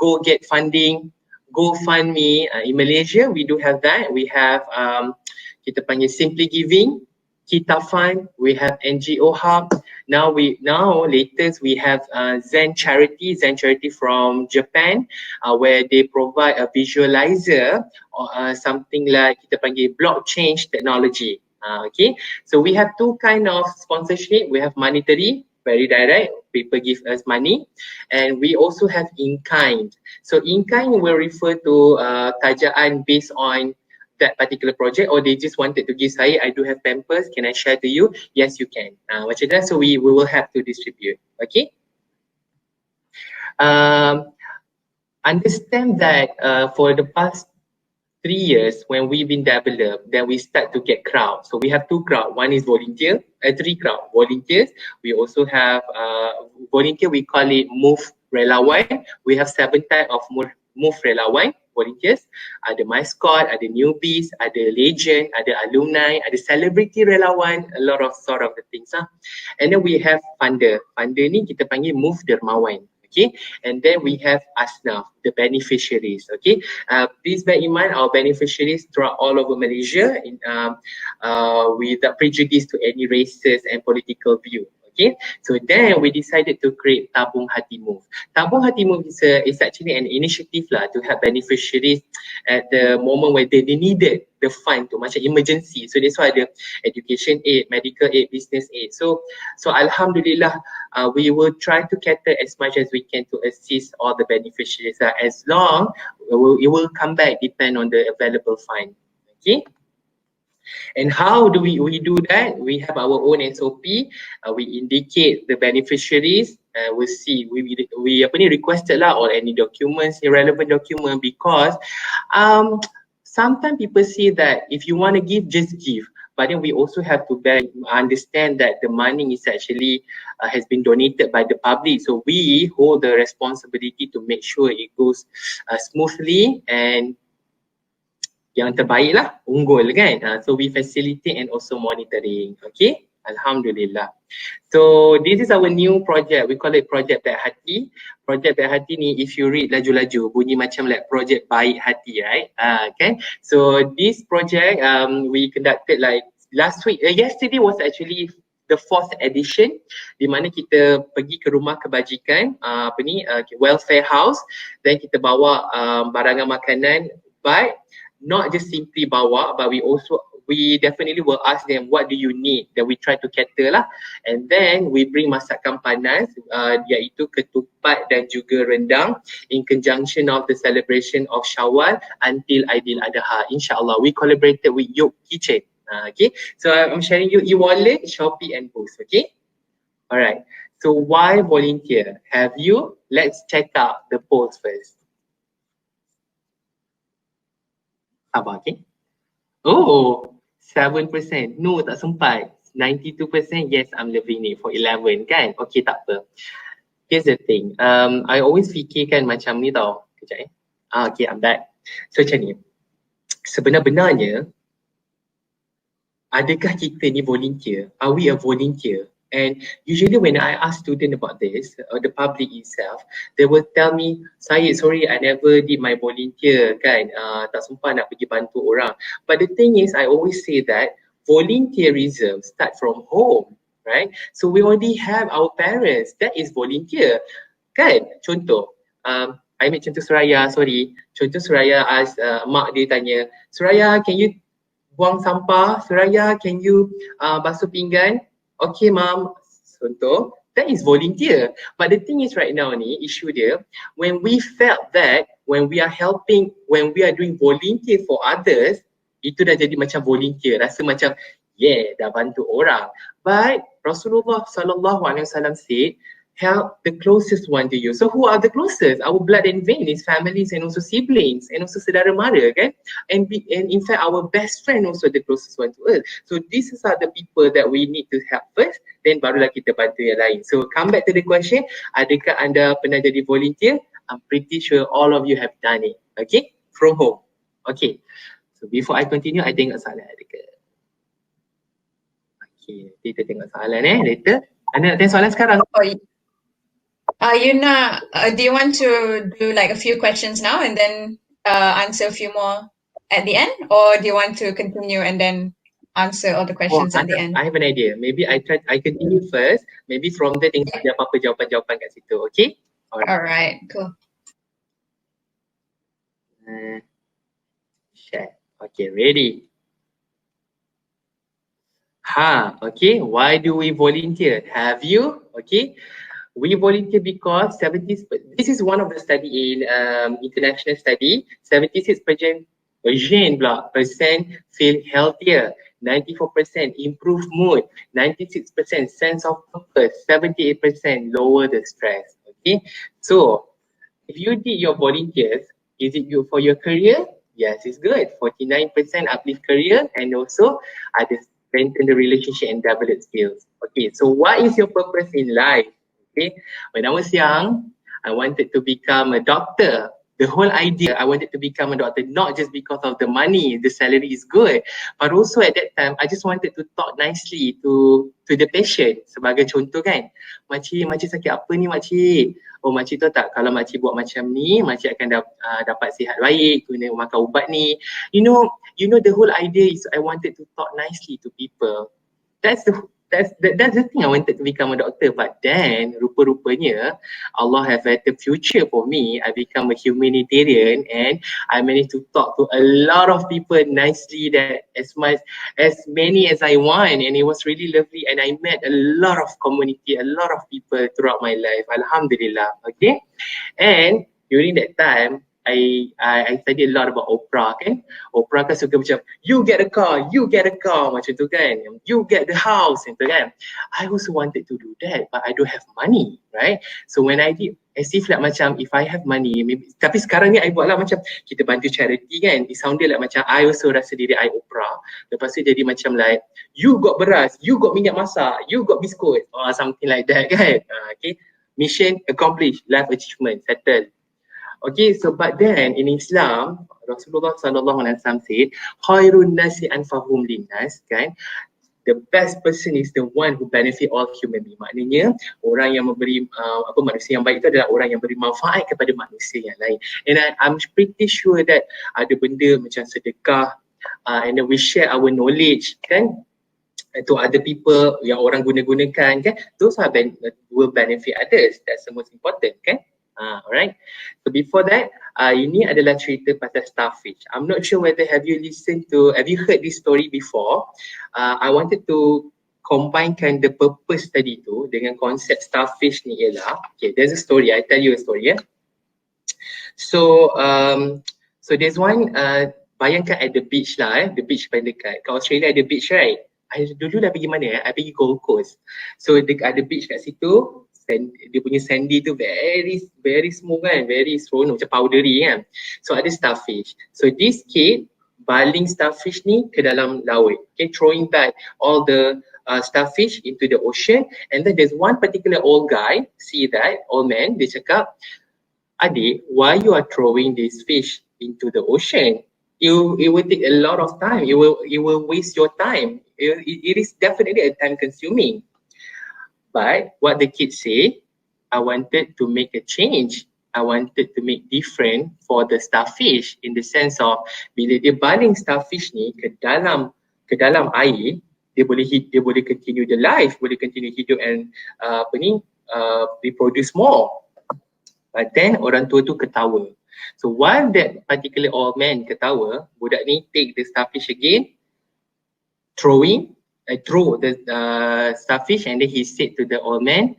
Speaker 3: Go Get Funding, GoFundMe. In Malaysia, we do have that. We have kita panggil Simply Giving, Kita Fund, we have NGO Hub. Now latest we have Zen Charity from Japan, where they provide a visualizer or something like kita panggil blockchain technology. Okay, so we have 2 kind of sponsorship. We have monetary, very direct, people give us money, and we also have in kind. So in kind will refer to kerajaan based on that particular project, or they just wanted to give saya, I do have Pampers, can I share to you? Yes, you can. Macam dah, so we will have to distribute. Okay. Understand that for the past 3 years when we've been developed, then we start to get crowd. So we have 2 crowd. One is volunteer, 3 crowd. Volunteers. We also have volunteer. We call it Move Relawan. We have 7 type of Move Relawan volunteers. Ada mascot, ada newbies, ada legend, ada alumni, ada celebrity relawan, a lot of sort of the things lah. And then we have funder. Funder ni kita panggil Move Dermawan. Okay, and then we have Asnaf, the beneficiaries. Okay, please bear in mind our beneficiaries throughout all over Malaysia, without prejudice to any races and political view. Okay, so then we decided to create Tabung Hati Move. Tabung Hati Move is actually an initiative lah to help beneficiaries at the moment where they needed the fund to macam emergency. So that's why the education aid, medical aid, business aid. So Alhamdulillah, we will try to cater as much as we can to assist all the beneficiaries. As long it will come back depend on the available fund. Okay. And how do we do that? We have our own SOP. We indicate the beneficiaries. We'll see. We requested lah or any documents, irrelevant document, because sometimes people say that if you want to give, just give. But then we also have to understand that the money is actually has been donated by the public. So we hold the responsibility to make sure it goes smoothly and yang terbaik lah, unggul kan. So we facilitate and also monitoring. Okay, Alhamdulillah. So this is our new project. We call it Project Baik Hati. Project Baik Hati ni, if you read laju-laju, bunyi macam like Project Baik Hati, right? Okay. So this project we conducted like last week. Yesterday was actually the 4th edition, di mana kita pergi ke rumah kebajikan, welfare house, dan kita bawa barangan makanan, but not just simply bawa, but we definitely will ask them what do you need, that we try to cater lah, and then we bring masakan panas, iaitu ketupat dan juga rendang, in conjunction of the celebration of Syawal until Aidil Adha. InsyaAllah, we collaborated with Yoke Kitchen. Okay, so I'm sharing you e-wallet, Shopee and Boost. Okay, alright. So why volunteer? Have you? Let's check out the polls first. Okay. Oh, 7%. No, tak sempat. 92% yes, I'm loving it for 11 kan. Okay, tak apa. Here's the thing. I always fikirkan macam ni tau. Kejap okay, I'm back. So macam ni. Sebenar-benarnya, adakah kita ni volunteer? Are we a volunteer? And usually when I ask students about this, or the public itself, they will tell me, Syed, sorry, I never did my volunteer kan. Tak sempat nak pergi bantu orang. But the thing is, I always say that volunteerism start from home, right? So we already have our parents. That is volunteer. Kan? Contoh, I ambil contoh Suraya, sorry. Contoh Suraya ask, mak dia tanya, Suraya, can you buang sampah? Suraya, can you basuh pinggan? Okay, mom. Contoh, that is volunteer. But the thing is right now ni, issue dia, when we felt that, when we are helping, when we are doing volunteer for others, itu dah jadi macam volunteer. Rasa macam, yeah, dah bantu orang. But Rasulullah SAW said, help the closest one to you. So who are the closest? Our blood and vein is families and also siblings and also saudara mara, kan? And in fact our best friend also the closest one to us. So these are the people that we need to help first, then barulah kita bantu yang lain. So come back to the question, adakah anda pernah jadi volunteer? I'm pretty sure all of you have done it. Okay? From home. Okay. So before I continue, I tengok soalan dekat. Okay, kita tengok soalan later. Anda nak tengok soalan sekarang?
Speaker 1: Do you want to do like a few questions now and then answer a few more at the end, or do you want to continue and then answer all the questions at the end?
Speaker 3: I have an idea. Maybe I continue first. Maybe from there tengok ada apa-apa jawapan-jawapan kat situ. Okay?
Speaker 1: Alright, cool.
Speaker 3: Share. Okay, ready? Okay. Why do we volunteer? Have you? Okay. We volunteer because this is one of the study in international study. 76% feel healthier, 94% improve mood, 96% sense of purpose, 78% lower the stress. Okay, so if you did your volunteers, is it good for your career? Yes, it's good. 49% uplift career and also ada strengthen the relationship and develop skills. Okay, so what is your purpose in life? Okay, when I was young, I wanted to become a doctor. The whole idea, I wanted to become a doctor, not just because of the money, the salary is good, but also at that time, I just wanted to talk nicely to the patient. Sebagai contoh kan, makcik sakit apa ni makcik? Oh makcik tahu tak, kalau makcik buat macam ni, makcik akan dapat sihat baik, kena makan ubat ni. You know the whole idea is I wanted to talk nicely to people. That's the thing I wanted to become a doctor, but then rupa-rupanya Allah have had the future for me. I become a humanitarian and I managed to talk to a lot of people nicely, that as many as I want, and it was really lovely, and I met a lot of community, a lot of people throughout my life, alhamdulillah. Okay, and during that time I study a lot about Oprah kan. Oprah kan suka macam you get a car macam tu kan. You get the house macam tu kan. I also wanted to do that but I don't have money, right? So when I did as if like macam if I have money maybe, tapi sekarang ni I buat lah macam kita bantu charity kan. It sounded like macam I also rasa diri I Oprah. Lepas tu jadi macam like you got beras, you got minyak masak, you got biskut or something like that kan. Okay, mission accomplished, life achievement settled. Okay, so but then in Islam, Rasulullah SAW said, khairun nasi anfahum linnas, kan? The best person is the one who benefit all human being. Maknanya orang yang memberi manusia yang baik itu adalah orang yang beri manfaat kepada manusia yang lain. And I'm pretty sure that ada benda macam sedekah, and then we share our knowledge, kan? To other people yang orang guna-gunakan, kan? Those are will benefit others. That's the most important, kan? Alright. So before that, ini adalah cerita pasal starfish. I'm not sure whether have you heard this story before. I wanted to combinekan the purpose tadi tu dengan konsep starfish ni ialah, okay, there's a story. I tell you a story. So there's one, bayangkan at the beach lah, the beach paling dekat. Kat Australia ada beach, right? I dulu dah pergi mana? I pergi Gold Coast. So ada beach kat situ. Dia punya sandy tu very smooth kan, very seronok, macam powdery kan. So ada starfish. So this kid baling starfish ni ke dalam laut. Okay, throwing back all the starfish into the ocean. And then there's one particular old guy, see that, old man, dia cakap, adik, why you are throwing this fish into the ocean? It will take a lot of time. It will waste your time. It is definitely a time consuming. But what the kids say, I wanted to make a change. I wanted to make different for the starfish in the sense of bila dia baling starfish ni ke dalam air, dia boleh continue the life, boleh continue hidup and reproduce more. But then orang tua tu ketawa. So while that particular old man ketawa, budak ni take the starfish again, throw the starfish, and then he said to the old man,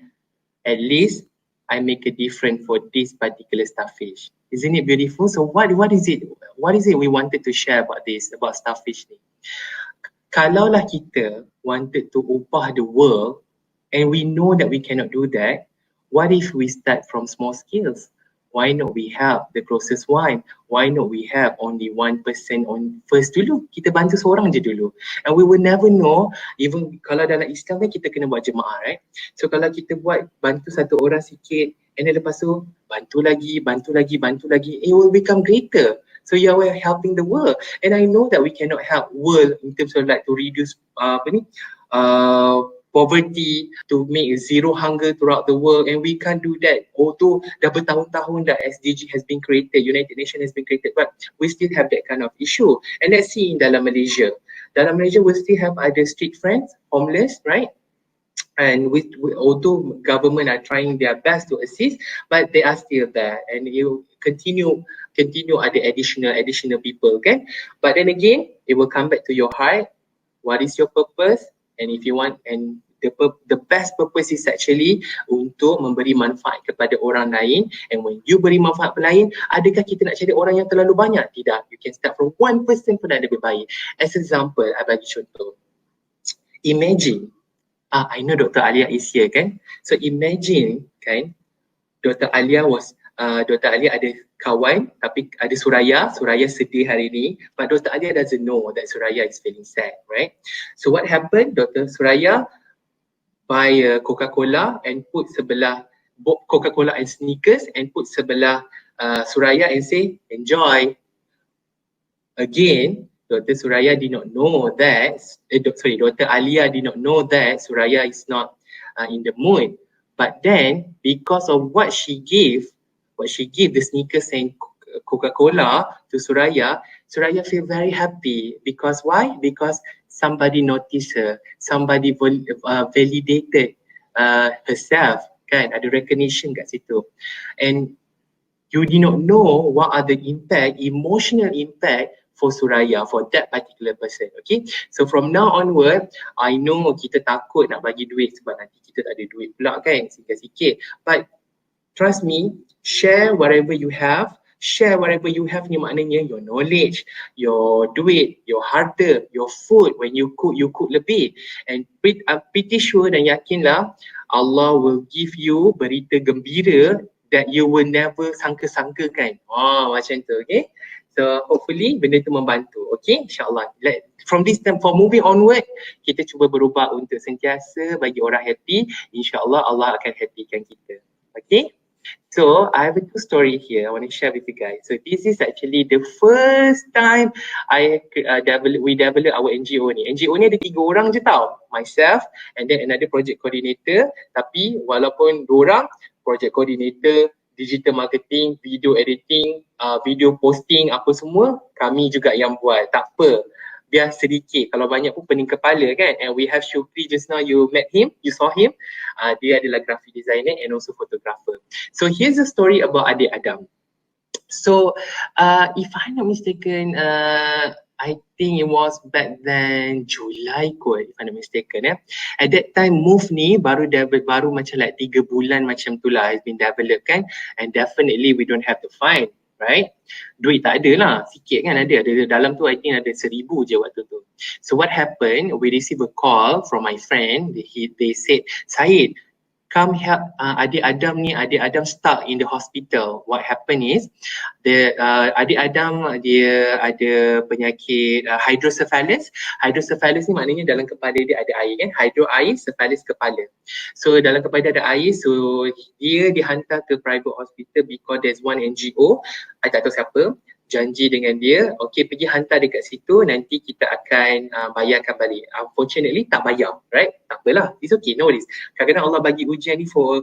Speaker 3: at least I make a difference for this particular starfish. Isn't it beautiful? So what is it? What is it we wanted to share about this, about starfish ni? Kalaulah kita wanted to ubah the world and we know that we cannot do that, what if we start from small scales? Why not we help the closest one? Why not we help only 1% on first dulu? Kita bantu seorang je dulu. And we will never know, even kalau dalam Islam kan kita kena buat jemaah, right? So kalau kita buat bantu satu orang sikit, and then lepas tu bantu lagi, it will become greater. So you are helping the world. And I know that we cannot help world in terms of like to reduce poverty, to make zero hunger throughout the world, and we can't do that. Although dah bertahun-tahun dah SDG has been created, United Nations has been created, but we still have that kind of issue. And let's see in dalam Malaysia. Dalam Malaysia we still have other street friends, homeless, right? And although government are trying their best to assist, but they are still there, and you continue ada additional people, okay? But then again, it will come back to your heart. What is your purpose? And if you want, and the best purpose is actually untuk memberi manfaat kepada orang lain. And when you beri manfaat kepada lain, adakah kita nak cari orang yang terlalu banyak? Tidak. You can start from 1% pun dah lebih baik. As example, I bagi contoh. Imagine, I know Dr. Alia is here kan? So imagine kan, Dr. Alia ada kawan tapi ada Suraya sedih hari ni, but Dr. Alia doesn't know that Suraya is feeling sad, right? So what happened? Dr. Suraya buy a Coca-Cola and put sebelah Coca-Cola and Snickers and put sebelah Suraya and say enjoy. Again, Dr. Suraya did not know that, Dr. Alia did not know that Suraya is not in the mood. But then, because of what she gave the Snickers and Coca-Cola to Suraya feel very happy. Because why? Because somebody noticed her, somebody validated herself, kan? Ada recognition kat situ. And you did not know what are the impact, emotional impact for Suraya, for that particular person, okay? So from now onward, I know kita takut nak bagi duit sebab nanti kita tak ada duit pula kan, sikit-sikit. But trust me, share whatever you have. Share whatever you have ni maknanya your knowledge, your duit, your harta, your food. When you cook lebih. And I'm pretty sure dan yakinlah Allah will give you berita gembira that you will never sangka-sangka kan. Macam tu, okay? So hopefully benda tu membantu, okay? InsyaAllah. From this time, for moving onward, kita cuba berubah untuk sentiasa bagi orang happy. InsyaAllah Allah akan happykan kita, okay? So I have a two story here I want to share with you guys. So this is actually the first time we develop our NGO ni. NGO ni ada 3 orang je tau. Myself and then another project coordinator. Tapi walaupun 2 orang, project coordinator, digital marketing, video editing, video posting, apa semua kami juga yang buat. Tak apa, biar sedikit, kalau banyak pun pening kepala kan. And we have Shukri just now, you met him, you saw him. Dia adalah graphic designer and also photographer. So here's a story about adik Adam. So if I'm not mistaken, I think it was back then July kot, if I'm not mistaken. At that time Move ni baru macam like 3 bulan macam tu lah has been developed kan. And definitely we don't have the fund, right? Duit tak ada lah, sikit kan ada dalam tu, I think ada 1,000 je waktu tu. So what happened, we received a call from my friend. They said, Syed, come help adik Adam ni. Adik Adam stuck in the hospital. What happened is adik Adam dia ada penyakit hydrocephalus. Hydrocephalus ni maknanya dalam kepala dia ada air kan. Hydro air, cephalus kepala. So dalam kepala dia ada air, so dia dihantar ke private hospital because there's one NGO, I tak tahu siapa, janji dengan dia, okay pergi hantar dekat situ, nanti kita akan bayarkan balik. Unfortunately tak bayar, right? Tak apalah, it's okay, no worries. Kadang-kadang Allah bagi ujian ni for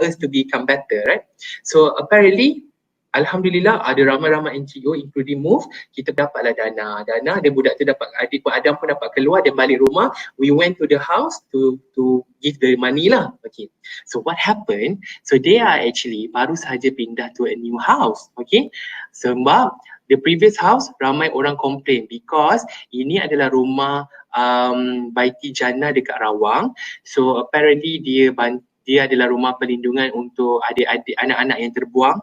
Speaker 3: us to become better, right? So apparently, Alhamdulillah ada ramai-ramai NGO including MOVE, kita dapatlah dana dan budak tu dapat, adik Adam pun dapat keluar dan balik rumah. We went to the house to give the money lah. Okay. So what happened? So they are actually baru sahaja pindah to a new house. Okay. Sebab the previous house ramai orang complain because ini adalah rumah Baiti Jannah dekat Rawang. So apparently dia adalah rumah perlindungan untuk adik-adik, anak-anak yang terbuang,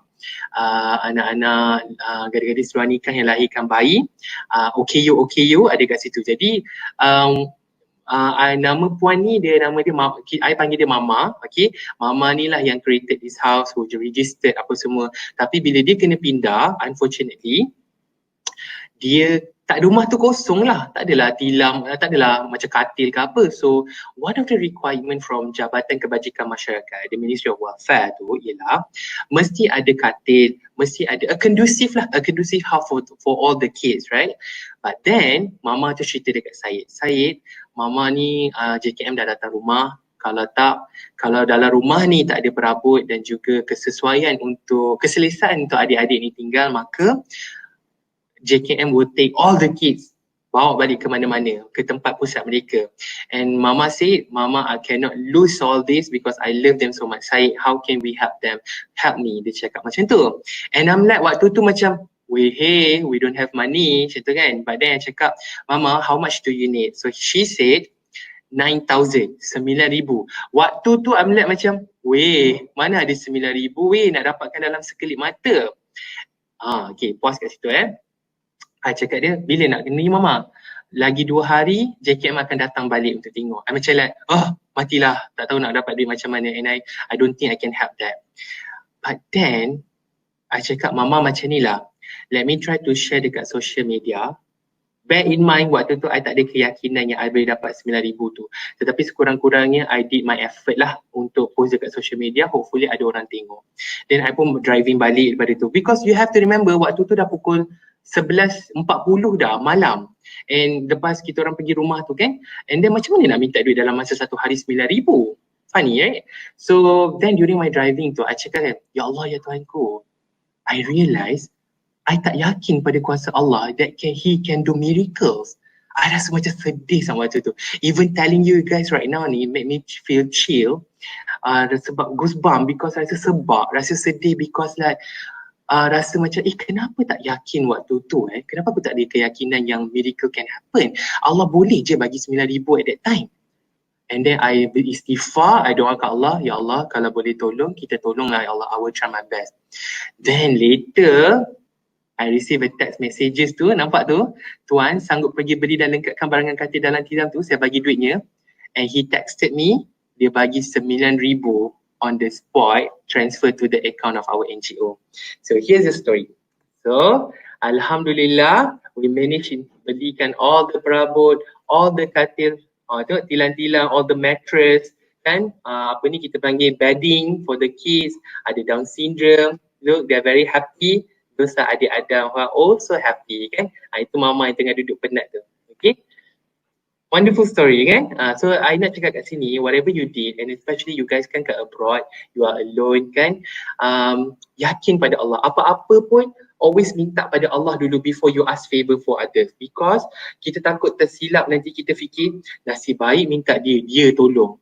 Speaker 3: anak-anak gadis-gadis luar nikah yang lahirkan bayi, OKU ada kat situ. Jadi nama puan ni nama dia I panggil dia Mama, okay. Mama ni lah yang created this house, who registered apa semua. Tapi bila dia kena pindah, unfortunately dia tak, rumah tu kosong lah, tak adalah tilam, tak adalah macam katil ke apa. So one of the requirement from Jabatan Kebajikan Masyarakat, the Ministry of Welfare tu ialah mesti ada katil, mesti ada a conducive house for all the kids, right? But then Mama tu cerita dekat Syed, Mama ni JKM dah datang rumah, kalau dalam rumah ni tak ada perabot dan juga keselesaan untuk adik-adik ni tinggal, maka JKM will take all the kids, bawa balik ke mana-mana, ke tempat pusat mereka. And Mama said, Mama, I cannot lose all this because I love them so much. Syed, how can we help them? Help me. Dia cakap macam tu. And I'm like, waktu tu macam, we don't have money, macam tu kan. But then I cakap, Mama, how much do you need? So she said, 9,000, 9,000. Waktu tu I'm like macam, mana ada 9,000 nak dapatkan dalam sekelip mata. Okay, pause kat situ I cakap dia, bila nak ni Mama? Lagi 2 hari, JKM akan datang balik untuk tengok. I macam like, matilah, tak tahu nak dapat duit macam mana, and I don't think I can help that. But then, I cakap, Mama macam ni lah, let me try to share dekat social media. Bear in mind, waktu tu I tak ada keyakinan yang I boleh dapat 9,000 tu. Tetapi sekurang-kurangnya I did my effort lah untuk post dekat social media, hopefully ada orang tengok. Then I pun driving balik daripada tu. Because you have to remember, waktu tu dah pukul 11.40 dah malam. And lepas kita orang pergi rumah tu kan, and then macam mana nak minta duit dalam masa satu hari 9,000? Funny, right? So then during my driving tu, I cakap, Ya Allah, ya Tuhanku, I realise I tak yakin pada kuasa Allah that He can do miracles. I rasa macam sedih sama waktu tu. Even telling you guys right now ni make me feel chill. Sebab goosebump because rasa sebab, rasa sedih because like rasa macam kenapa tak yakin waktu tu kenapa aku tak ada keyakinan yang miracle can happen. Allah boleh je bagi 9,000 at that time. And then I beristighfar, I doa ke Allah, Ya Allah kalau boleh tolong, kita tolonglah Ya Allah, I will try my best. Then later I receive a text messages tu, nampak tu, Tuan sanggup pergi beli dan lengkapkan barangan katil dalam tilam tu, saya bagi duitnya. And he texted me, dia bagi 9,000 on the spot, transfer to the account of our NGO. So here's the story. So Alhamdulillah, we managed to belikan all the perabot, all the katil, tengok tilam-tilam, all the mattress, kan, apa ni kita panggil bedding for the kids, ada Down syndrome, look they're very happy, those are adik Adam who are also happy kan, itu Mama yang tengah duduk penat tu, okay. Wonderful story kan. So I nak cakap kat sini, whatever you did, and especially you guys kan kat abroad, you are alone kan, yakin pada Allah. Apa-apa pun always minta pada Allah dulu before you ask favor for others, because kita takut tersilap, nanti kita fikir nasib baik minta dia tolong.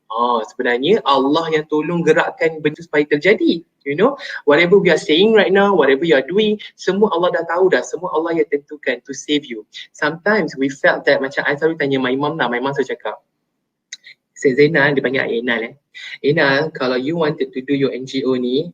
Speaker 3: Sebenarnya Allah yang tolong gerakkan benda supaya terjadi. You know, whatever we are saying right now, whatever you are doing, semua Allah dah tahu dah, semua Allah yang tentukan to save you. Sometimes we felt that, macam I selalu tanya my mom selalu cakap, Syed Zainal, dia panggil Zainal Zainal, kalau you wanted to do your NGO ni,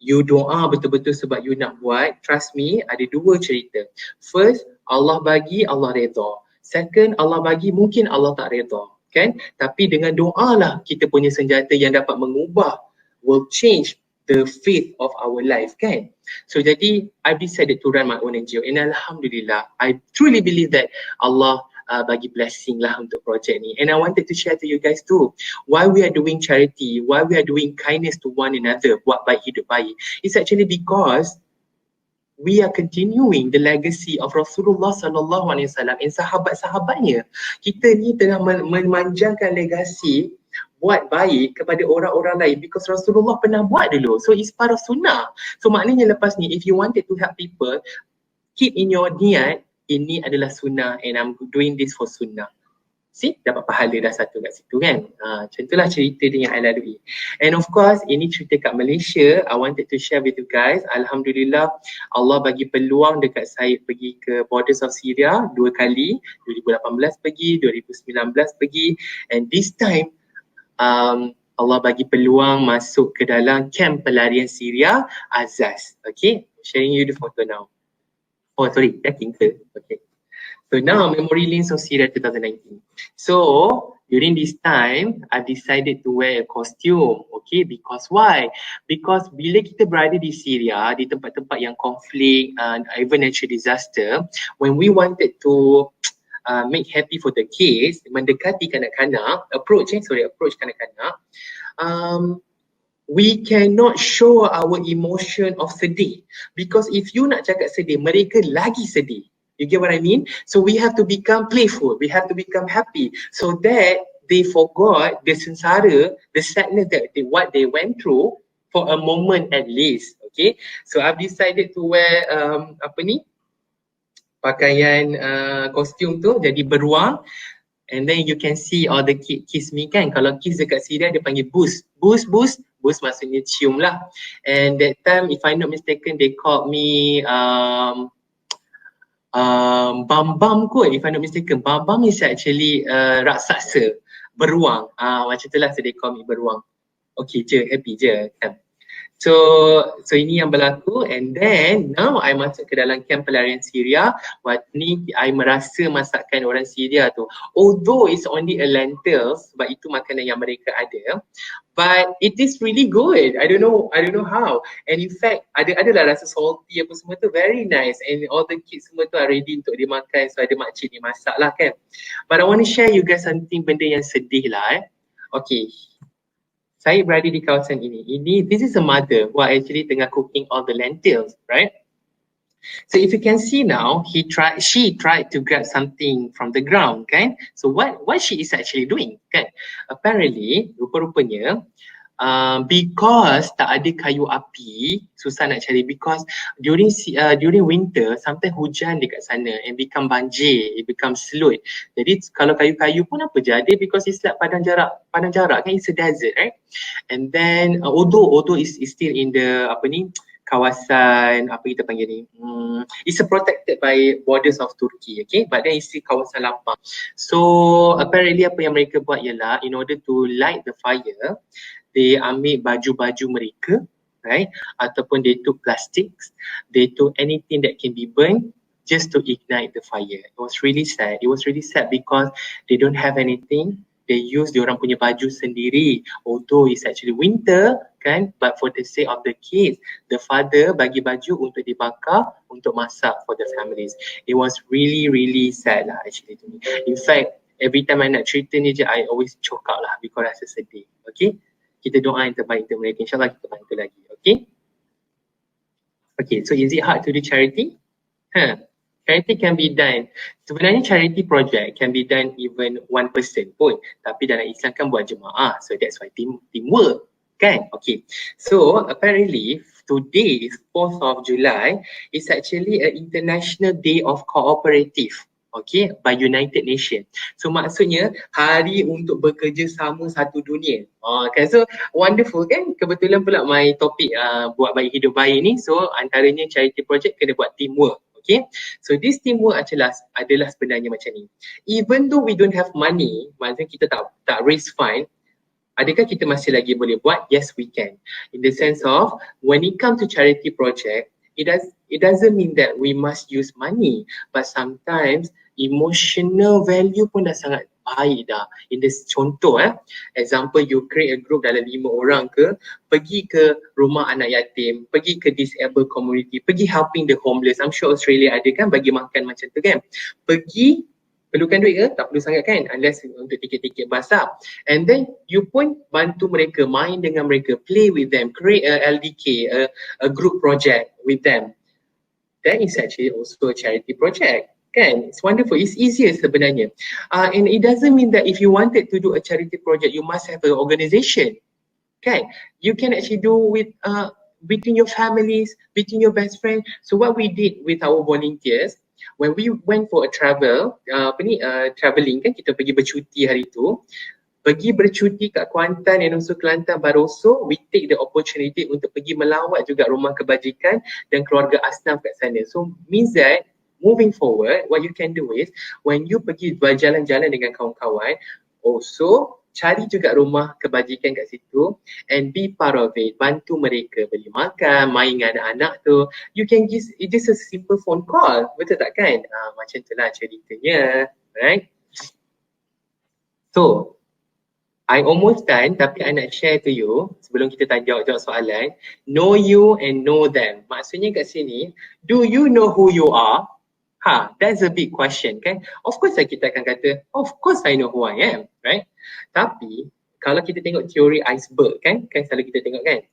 Speaker 3: you doa betul-betul sebab you nak buat, trust me, ada dua cerita. First, Allah bagi, Allah redha. Second, Allah bagi, mungkin Allah tak redha. kan? Tapi dengan doa lah kita punya senjata yang dapat mengubah, will change the fate of our life, kan? So jadi I decided to run my own NGO, and alhamdulillah I truly believe that Allah bagi blessing lah untuk projek ni. And I wanted to share to you guys too, why we are doing charity, why we are doing kindness to one another, buat baik hidup baik. It's actually because we are continuing the legacy of Rasulullah sallallahu alaihi wasallam and sahabat-sahabatnya. Kita ni telah memanjangkan legasi buat baik kepada orang-orang lain because Rasulullah pernah buat dulu. So it's part of sunnah. So maknanya lepas ni, if you wanted to help people, keep in your niat, ini adalah sunnah and I'm doing this for sunnah. See, dapat pahala dah satu kat situ, kan? Macam itulah cerita dia yang I lalui. And of course, ini cerita kat Malaysia. I wanted to share with you guys. Alhamdulillah, Allah bagi peluang dekat Syed pergi ke borders of Syria 2 kali. 2018 pergi, 2019 pergi. And this time, Allah bagi peluang masuk ke dalam kamp pelarian Syria, Aziz. Okay, sharing you the photo now. Oh sorry, tracking ke? Okay. So now, Memory Lanes of Syria 2019. So, during this time, I decided to wear a costume. Okay, because why? Because bila kita berada di Syria, di tempat-tempat yang konflik, even natural disaster, when we wanted to make happy for the kids, mendekati kanak-kanak, approach kanak-kanak, we cannot show our emotion of sedih. Because if you nak cakap sedih, mereka lagi sedih. You get what I mean? So we have to become playful, we have to become happy, so that they forgot the sengsara, the sadness that what they went through for a moment at least. Okay, so I've decided to wear pakaian kostum tu jadi beruang, and then you can see all the kiss me, kan? Kalau kiss dekat Syria dia panggil boost maksudnya cium lah. And that time, if I'm not mistaken, they called me Bam kot, if I'm not mistaken. Bam is actually raksasa, beruang. Macam itulah, so they call me beruang. Okay je, happy je, kan? So ini yang berlaku, and then now I masuk ke dalam kamp pelarian Syria. Waktu ni I merasa masakan orang Syria tu, although it's only a lentils, sebab itu makanan yang mereka ada, but it is really good. I don't know how. And in fact, adalah rasa salty apa semua tu, very nice, and all the kids semua tu are ready untuk dimakan. So ada makcik ni masak lah, kan. But I want to share you guys something, benda yang sedih lah. Okay, saya berada di kawasan ini. This is a mother who are actually tengah cooking all the lentils, right? So if you can see now, she tried to grab something from the ground, kan? So what she is actually doing, kan? Apparently, rupa-rupanya, because tak ada kayu api, susah nak cari, because during winter, sometimes hujan dekat sana and become banjir, it becomes slut. Jadi kalau kayu-kayu pun apa jadi, because it's like padang jarak kan, it's a desert, right? And then although is still in the kawasan, apa kita panggil ni, it's protected by borders of Turkey, okay, but then it's still kawasan lapang. So apparently apa yang mereka buat ialah, in order to light the fire, they ambil baju-baju mereka, right, ataupun they took plastics, they took anything that can be burned just to ignite the fire. It was really sad because they don't have anything. They use diorang punya baju sendiri, although it's actually winter, kan, but for the sake of the kids, the father bagi baju untuk dibakar untuk masak for the families. It was really sad lah actually to me. In fact, every time I nak cerita ni je, I always choke out lah because rasa sedih. Okay, kita doa yang terbaik untuk mereka, insyaAllah kita bantu lagi. Okay, so is it hard to do charity? Charity can be done. Sebenarnya charity project can be done even one person pun. Tapi dalam Islam kan buat jemaah. So that's why teamwork, kan? Okay. So apparently today is 4th of July. It's actually an International Day of Cooperative. Okay, by United Nations. So maksudnya hari untuk bekerja sama satu dunia. Kan, so wonderful kan? Kebetulan pula my topik buat baik hidup baik ni. So antaranya charity project kena buat teamwork. Okay, so this teamwork adalah sebenarnya macam ni. Even though we don't have money, maksudnya kita tak raise fund, adakah kita masih lagi boleh buat? Yes, we can. In the sense of, when it comes to charity project, it doesn't mean that we must use money, but sometimes emotional value pun dah sangat baik dah. In this contoh example you create a group dalam 5 orang ke, pergi ke rumah anak yatim, pergi ke disabled community, pergi helping the homeless. I'm sure Australia ada kan bagi makan macam tu kan. Pergi perlukan duit ke? Tak perlu sangat kan, unless untuk tiket-tiket bas lah. And then you pun bantu mereka, main dengan mereka, play with them, create a LDK, a group project with them. That is actually also a charity project. Kan? It's wonderful. It's easier sebenarnya. And it doesn't mean that if you wanted to do a charity project, you must have an organisation. Kan? You can actually do with between your families, between your best friends. So what we did with our volunteers, when we went for a travelling kan, kita pergi bercuti hari tu, pergi bercuti kat Kuantan and also Kelantan, Baroso, we take the opportunity untuk pergi melawat juga rumah kebajikan dan keluarga asnaf kat sana. So means that moving forward, what you can do is when you pergi berjalan-jalan dengan kawan-kawan, also cari juga rumah kebajikan kat situ and be part of it. Bantu mereka beli makan, main dengan anak-anak tu. You can just, it is a simple phone call. Betul tak kan? Macam tu lah ceritanya. Right? So, I almost done tapi I nak share to you sebelum kita jawab soalan. Know you and know them. Maksudnya kat sini, do you know who you are? That's a big question kan. Of course kita akan kata, of course I know who I am, right? Tapi kalau kita tengok teori iceberg kan selalu kita tengok kan,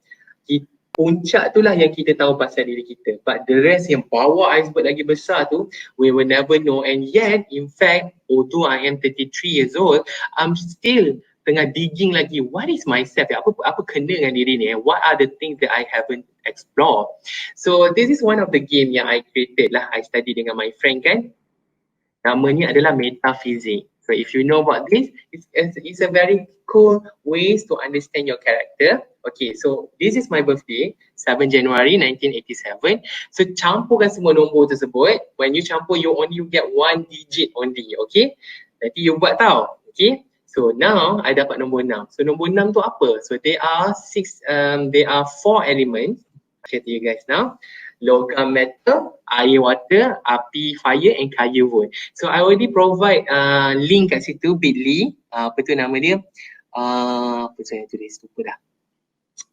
Speaker 3: puncak tu lah yang kita tahu pasal diri kita. But the rest yang bawah iceberg lagi besar tu, we will never know. And yet, in fact, although I am 33 years old, I'm still tengah digging lagi, what is myself? Apa kena dengan diri ni? What are the things that I haven't explored? So this is one of the game yang I created lah. I study dengan my friend kan. Namanya adalah metaphysics. So if you know about this, it's a very cool ways to understand your character. Okay, so this is my birthday, 7 January 1987. So campurkan semua nombor tersebut. When you campur, you only get 1 digit only. Okay, nanti you buat tau. Okay. So now I dapat nombor 6. So nombor 6 tu apa? So there are 4 elements. I'll share to you guys now. Logam metal, air water, api fire and kaya wood. So I already provide link kat situ bit.ly. Apa tu nama dia? Apa saya tulis lupa dah.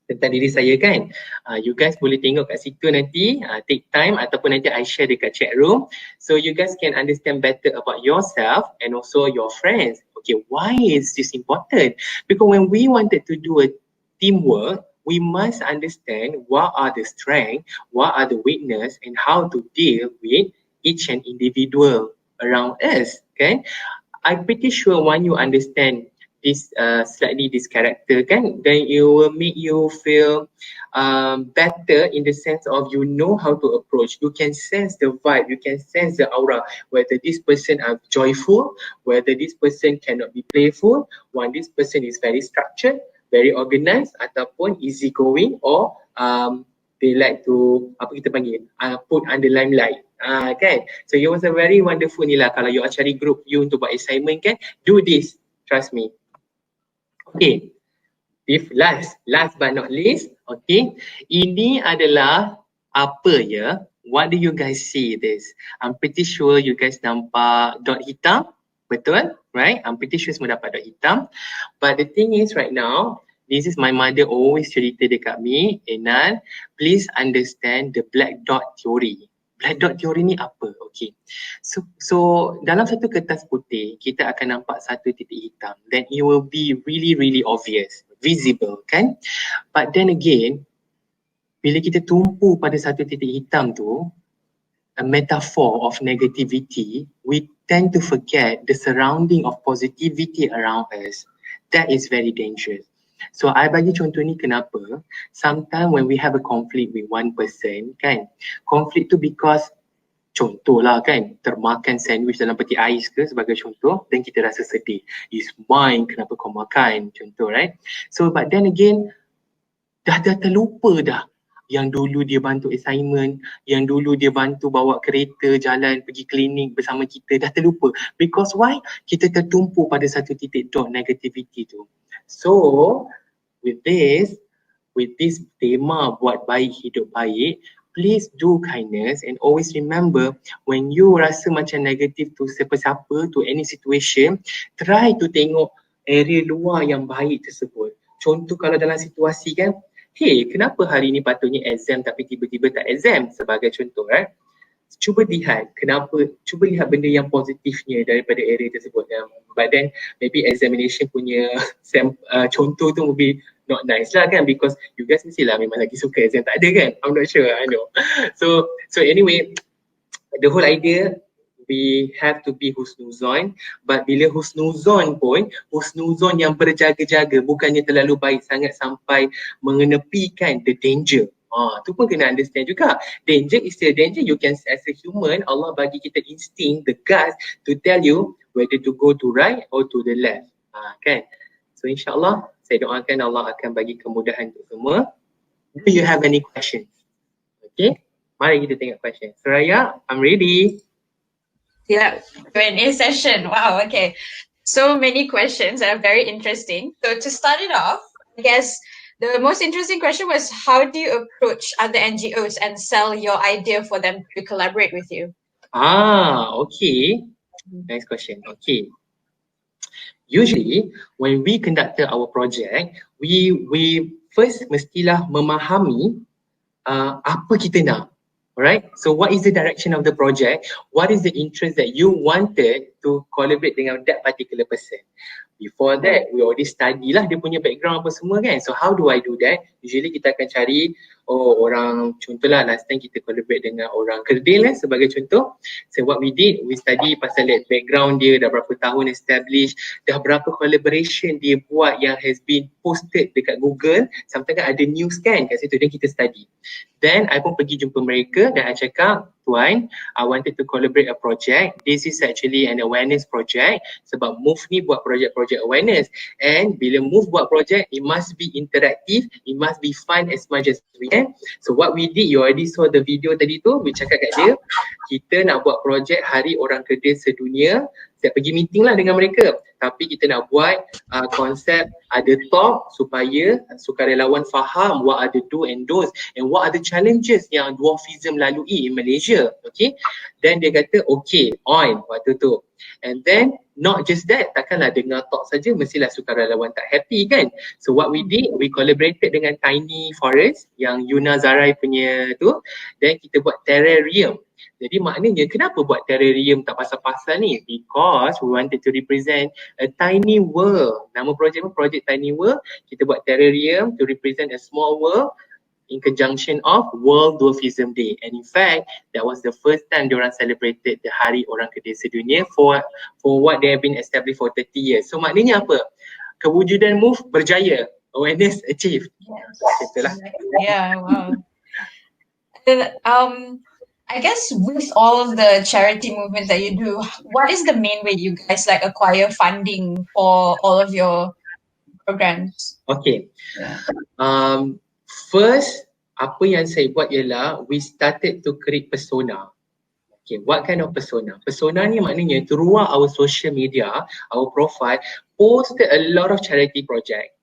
Speaker 3: Tentang diri saya kan. You guys boleh tengok kat situ nanti, take time ataupun nanti I share dekat chat room. So you guys can understand better about yourself and also your friends. Okay, why is this important? Because when we wanted to do a teamwork, we must understand what are the strengths, what are the weakness and how to deal with each and individual around us. Okay, I'm pretty sure when you understand this this character kan, then it will make you feel better in the sense of you know how to approach. You can sense the vibe, you can sense the aura, whether this person are joyful, whether this person cannot be playful, when this person is very structured, very organized ataupun easygoing, or they like to apa kita panggil put under limelight. Kan? So it was a very wonderful ni lah kalau you cari group you untuk buat assignment kan, do this, trust me. Okay, if last but not least, okay, ini adalah apa ya? What do you guys see this? I'm pretty sure you guys nampak dot hitam, betul? Right? I'm pretty sure semua dapat dot hitam. But the thing is right now, this is my mother always cerita dekat me, Zainal, please understand the black dot theory. Black dot theory ni apa? Okay. So dalam satu kertas putih, kita akan nampak satu titik hitam. Then it will be really obvious, visible kan? But then again, bila kita tumpu pada satu titik hitam tu, a metaphor of negativity, we tend to forget the surrounding of positivity around us. That is very dangerous. So I bagi contoh ni kenapa? Sometimes when we have a conflict with one person kan, conflict tu because contohlah kan, termakan sandwich dalam peti ais ke sebagai contoh, dan kita rasa sedih. It's mine, kenapa kau makan? Contoh, right? So but then again, dah terlupa dah yang dulu dia bantu assignment, yang dulu dia bantu bawa kereta jalan pergi klinik bersama kita, dah terlupa. Because why? Kita tertumpu pada satu titik dot negativity tu. So with this tema buat baik hidup baik, please do kindness and always remember when you rasa macam negatif to siapa-siapa, to any situation, try to tengok area luar yang baik tersebut. Contoh kalau dalam situasi kan, hey, kenapa hari ni patutnya exam tapi tiba-tiba tak exam, sebagai contoh kan. Cuba lihat cuba lihat benda yang positifnya daripada area tersebut. But then maybe examination punya contoh tu maybe not nice lah kan, because you guys mestilah memang lagi suka exam, tak ada kan? I'm not sure, I know. So anyway, the whole idea, we have to be husnuzon, but bila husnuzon pun, husnuzon yang berjaga-jaga, bukannya terlalu baik sangat sampai mengenepikan the danger. Tu pun kena understand juga. Danger is still danger. You can, as a human, Allah bagi kita instinct, the guts to tell you whether to go to right or to the left. Kan? So insyaAllah, saya doakan Allah akan bagi kemudahan untuk semua. Do you have any questions? Okay, mari kita tengok question. Suraya, I'm ready.
Speaker 1: Yeah, Q&A session. Wow, okay. So many questions that are very interesting. So to start it off, I guess the most interesting question was, how do you approach other NGOs and sell your idea for them to collaborate with you?
Speaker 3: Okay. Next question. Okay. Usually, when we conducted our project, we first mestilah memahami apa kita nak. Alright, so what is the direction of the project? What is the interest that you wanted to collaborate dengan that particular person? Before that, we already study lah dia punya background apa semua kan. So how do I do that? Usually kita akan cari orang, contohlah last time kita collaborate dengan orang Kerdil sebagai contoh. So what we did, we study pasal background dia, dah berapa tahun established, dah berapa collaboration dia buat yang has been posted dekat Google. Sometimes kan ada news kan kat situ, dan kita study. Then I pun pergi jumpa mereka dan I cakap, Tuan, I wanted to collaborate a project. This is actually an awareness project, sebab MOVE ni buat project-project awareness. And bila MOVE buat project, it must be interactive, it must be fun as much as we can. So what we did, you already saw the video tadi tu, we cakap kat dia, kita nak buat project Hari Orang Kerdil Sedunia. Saya pergi meeting lah dengan mereka. Tapi kita nak buat konsep ada talk supaya sukarelawan faham what are the do and don'ts and what are the challenges yang dwarfism lalui in Malaysia. Okay. Then dia kata okay, on waktu tu. And then not just that, takkanlah dengar talk saja mestilah sukarelawan tak happy kan. So what we did, we collaborated dengan Tiny Forest yang Yuna Zarai punya tu. Then kita buat terrarium. Jadi maknanya kenapa buat terrarium tak pasal-pasal ni? Because we wanted to represent a tiny world. Nama projek pun Project Tiny World. Kita buat terrarium to represent a small world in conjunction of World Dwarfism Day. And in fact, that was the first time diorang celebrated the Hari Orang Kerdil Sedunia for what they have been established for 30 years. So maknanya apa? Kewujudan MOVE berjaya. Awareness achieved. Itulah.
Speaker 1: Yeah, wow. Then, I guess with all of the charity movements that you do, what is the main way you guys like acquire funding for all of your programs?
Speaker 3: Okay. First, apa yang saya buat ialah we started to create persona. Okay, what kind of persona? Persona ni maknanya throughout our social media, our profile, posted a lot of charity project.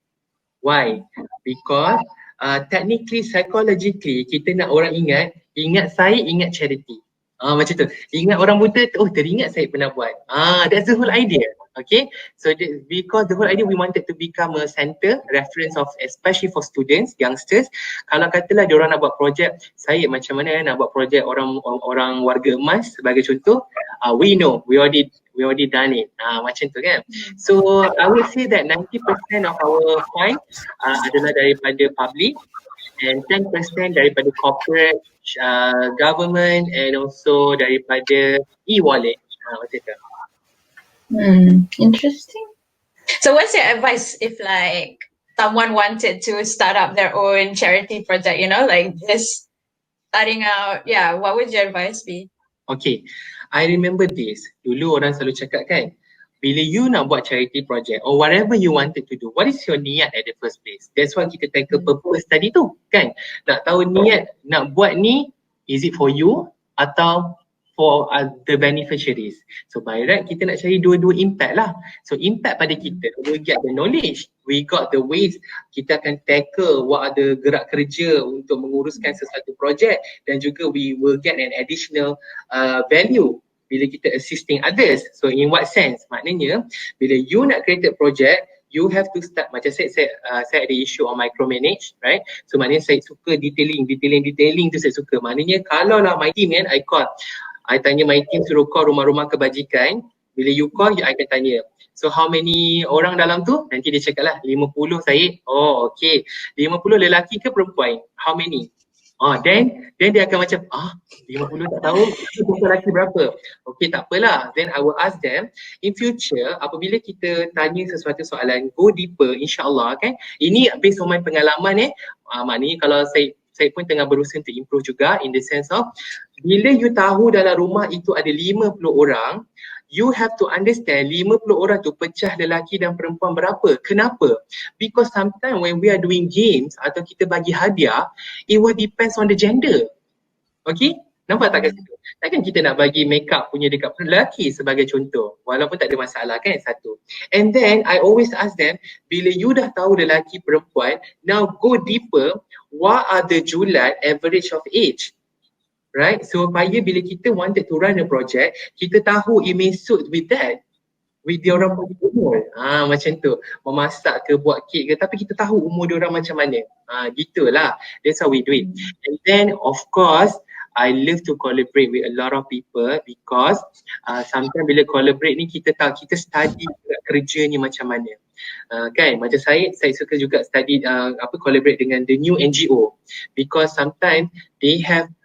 Speaker 3: Why? Because technically, psychologically, kita nak orang ingat Syed, ingat charity. Macam tu. Ingat orang buta, teringat Syed pernah buat. That's the whole idea. Okay. So because the whole idea, we wanted to become a center, reference of, especially for students, youngsters. Kalau katalah diorang nak buat projek, Syed macam mana nak buat projek orang warga emas sebagai contoh, we know, we already done it. Macam tu kan. So I would say that 90% of our fund adalah daripada public and 10% daripada corporate, government and also daripada e-wallet. Macam tu.
Speaker 1: Interesting. So what's your advice if like someone wanted to start up their own charity project, you know, like just starting out, what would your advice be?
Speaker 3: Okay, I remember this. Dulu orang selalu cakap kan, bila you nak buat charity project or whatever you wanted to do, what is your niat at the first place? That's why kita tackle purpose tadi tu kan. Nak tahu niat nak buat ni, is it for you atau for the beneficiaries. So by right kita nak cari dua-dua impact lah. So impact pada kita, we get the knowledge, we got the ways, kita akan tackle what are the gerak kerja untuk menguruskan sesuatu projek, dan juga we will get an additional value bila kita assisting others. So in what sense? Maknanya bila you nak create a project, you have to start, macam saya ada issue on micromanage, right? So maknanya saya suka detailing tu saya suka. Maknanya kalau lah my team kan, I tanya my team suruh call rumah-rumah kebajikan. Bila you call, I akan tanya, so how many orang dalam tu? Nanti dia cakap lah 50 Syed. Oh okay, 50 lelaki ke perempuan? How many? Then dia akan macam 50 tak tahu, lelaki berapa? Okay, tak apalah. Then I will ask them, in future apabila kita tanya sesuatu soalan, go deeper insyaAllah kan. Ini based on my pengalaman maknanya kalau saya pun tengah berusaha untuk improve juga, in the sense of bila you tahu dalam rumah itu ada 50 orang, you have to understand 50 orang tu pecah lelaki dan perempuan berapa. Kenapa? Because sometimes when we are doing games atau kita bagi hadiah, it will depends on the gender. Okay? Nampak tak kat situ? Takkan kita nak bagi makeup punya dekat lelaki sebagai contoh, walaupun tak ada masalah kan, satu. And then I always ask them, bila you dah tahu lelaki perempuan, now go deeper, what are the julat average of age? Right? So supaya bila kita wanted to run a project, kita tahu it may suit with that, with dia orang punya umur. Macam tu. Memasak ke, buat kek ke, tapi kita tahu umur dia orang macam mana. Gitulah. That's how we do it. And then of course, I love to collaborate with a lot of people because sometimes bila collaborate ni kita tahu, kita study kerja ni macam mana. Kan, macam saya suka juga study collaborate dengan the new NGO, because sometimes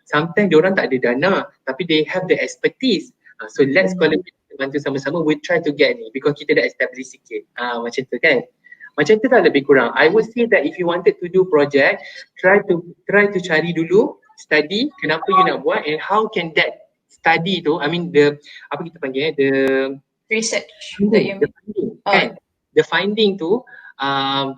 Speaker 3: sometimes diorang tak ada dana tapi they have the expertise. So let's collaborate, bantu sama-sama, we try to get ni because kita dah establish sikit. Macam tu kan. Macam tu lah lebih kurang. I would say that if you wanted to do project, try to cari dulu, study kenapa you nak buat and how can that study tu, I mean the apa kita panggil the
Speaker 1: research that you
Speaker 3: finding, kan? The finding tu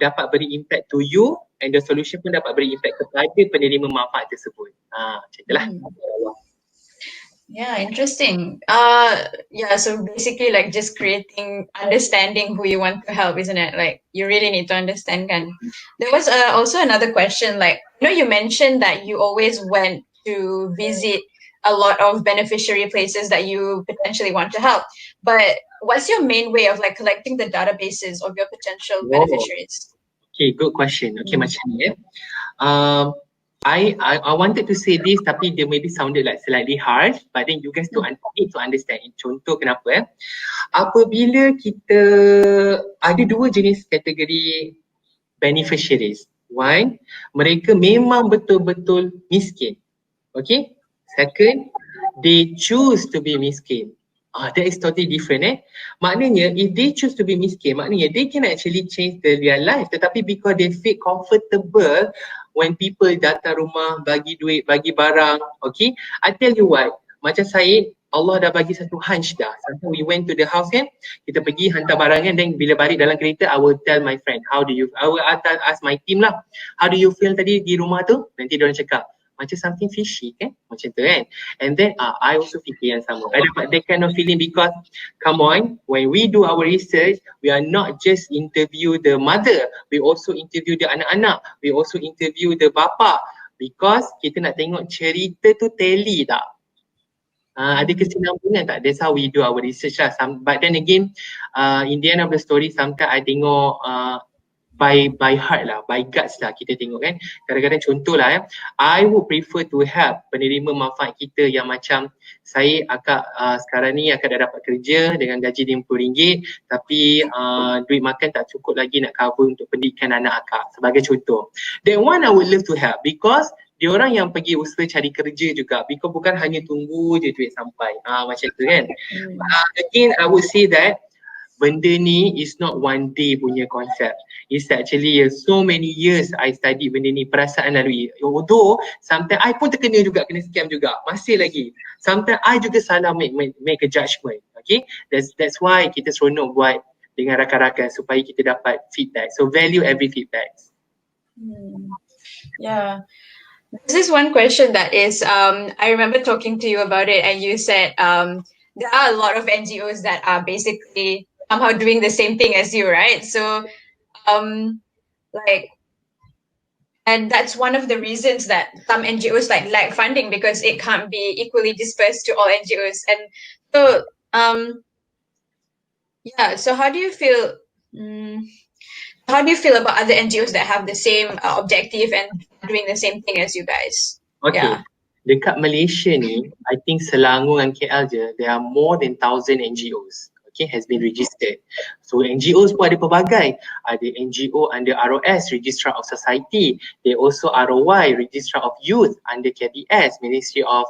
Speaker 3: dapat beri impact to you, and the solution pun dapat beri impact kepada penerima manfaat tersebut. Macam itulah.
Speaker 1: Yeah, interesting. So basically like just understanding who you want to help, isn't it? Like you really need to understand kan. There was also another question, like, you mentioned that you always went to visit a lot of beneficiary places that you potentially want to help. But what's your main way of like collecting the databases of your potential beneficiaries?
Speaker 3: Okay, good question. Okay, macam ni I wanted to say this tapi dia maybe sounded like slightly harsh, but then you guys need to understand. Contoh kenapa apabila kita ada dua jenis kategori beneficiaries. One, mereka memang betul-betul miskin. Okay. Second, they choose to be miskin. That is totally different Maknanya if they choose to be miskin, maknanya they can actually change their life, tetapi because they feel comfortable when people datang rumah bagi duit, bagi barang. Okay, I tell you what, macam saya, Allah dah bagi satu hunch dah. Sometimes we went to the house kan, kita pergi hantar barang kan, then bila balik dalam kereta, I will tell my friend, I will ask my team lah, how do you feel tadi di rumah tu? Nanti diorang cakap, macam something fishy kan, macam tu kan. And then I also fikir yang sama. I dapat that kind of feeling because come on, when we do our research, we are not just interview the mother, we also interview the anak-anak, we also interview the bapa, because kita nak tengok cerita tu tally tak, ada kesinambungan tak. That's how we do our research lah. But then again, in the end of the story, sometimes I tengok by heart lah, by guts lah kita tengok kan. Kadang-kadang contoh lah I would prefer to help penerima manfaat kita yang macam saya sekarang ni akak dah dapat kerja dengan gaji RM50, tapi duit makan tak cukup lagi nak cover untuk pendidikan anak akak, sebagai contoh. That one I would love to help because diorang yang pergi usaha cari kerja juga, because bukan hanya tunggu je duit sampai. Macam tu kan. Again, I would say that benda ni is not one day punya konsep. It's actually so many years I study benda ni, perasaan lalui. Although sometimes I pun terkena juga, kena scam juga, masih lagi. Sometimes I juga salah make a judgement. Okay, that's why kita seronok buat dengan rakan-rakan supaya kita dapat feedback. So value every feedback.
Speaker 1: Yeah. This is one question that is, I remember talking to you about it, and you said there are a lot of NGOs that are basically somehow doing the same thing as you, right? So, like, and that's one of the reasons that some NGOs like lack funding, because it can't be equally dispersed to all NGOs. And so, yeah. So, how do you feel? Mm, how do you feel about other NGOs that have the same objective and doing the same thing as you guys?
Speaker 3: Okay.
Speaker 1: Yeah.
Speaker 3: Dekat Malaysia ni, I think Selangor dan KL je, there are more than 1,000 NGOs. Okay, has been registered. So NGOs pun ada pelbagai. Ada NGO under ROS, Registrar of Society. They also ROY, Registrar of Youth under KBS, Ministry of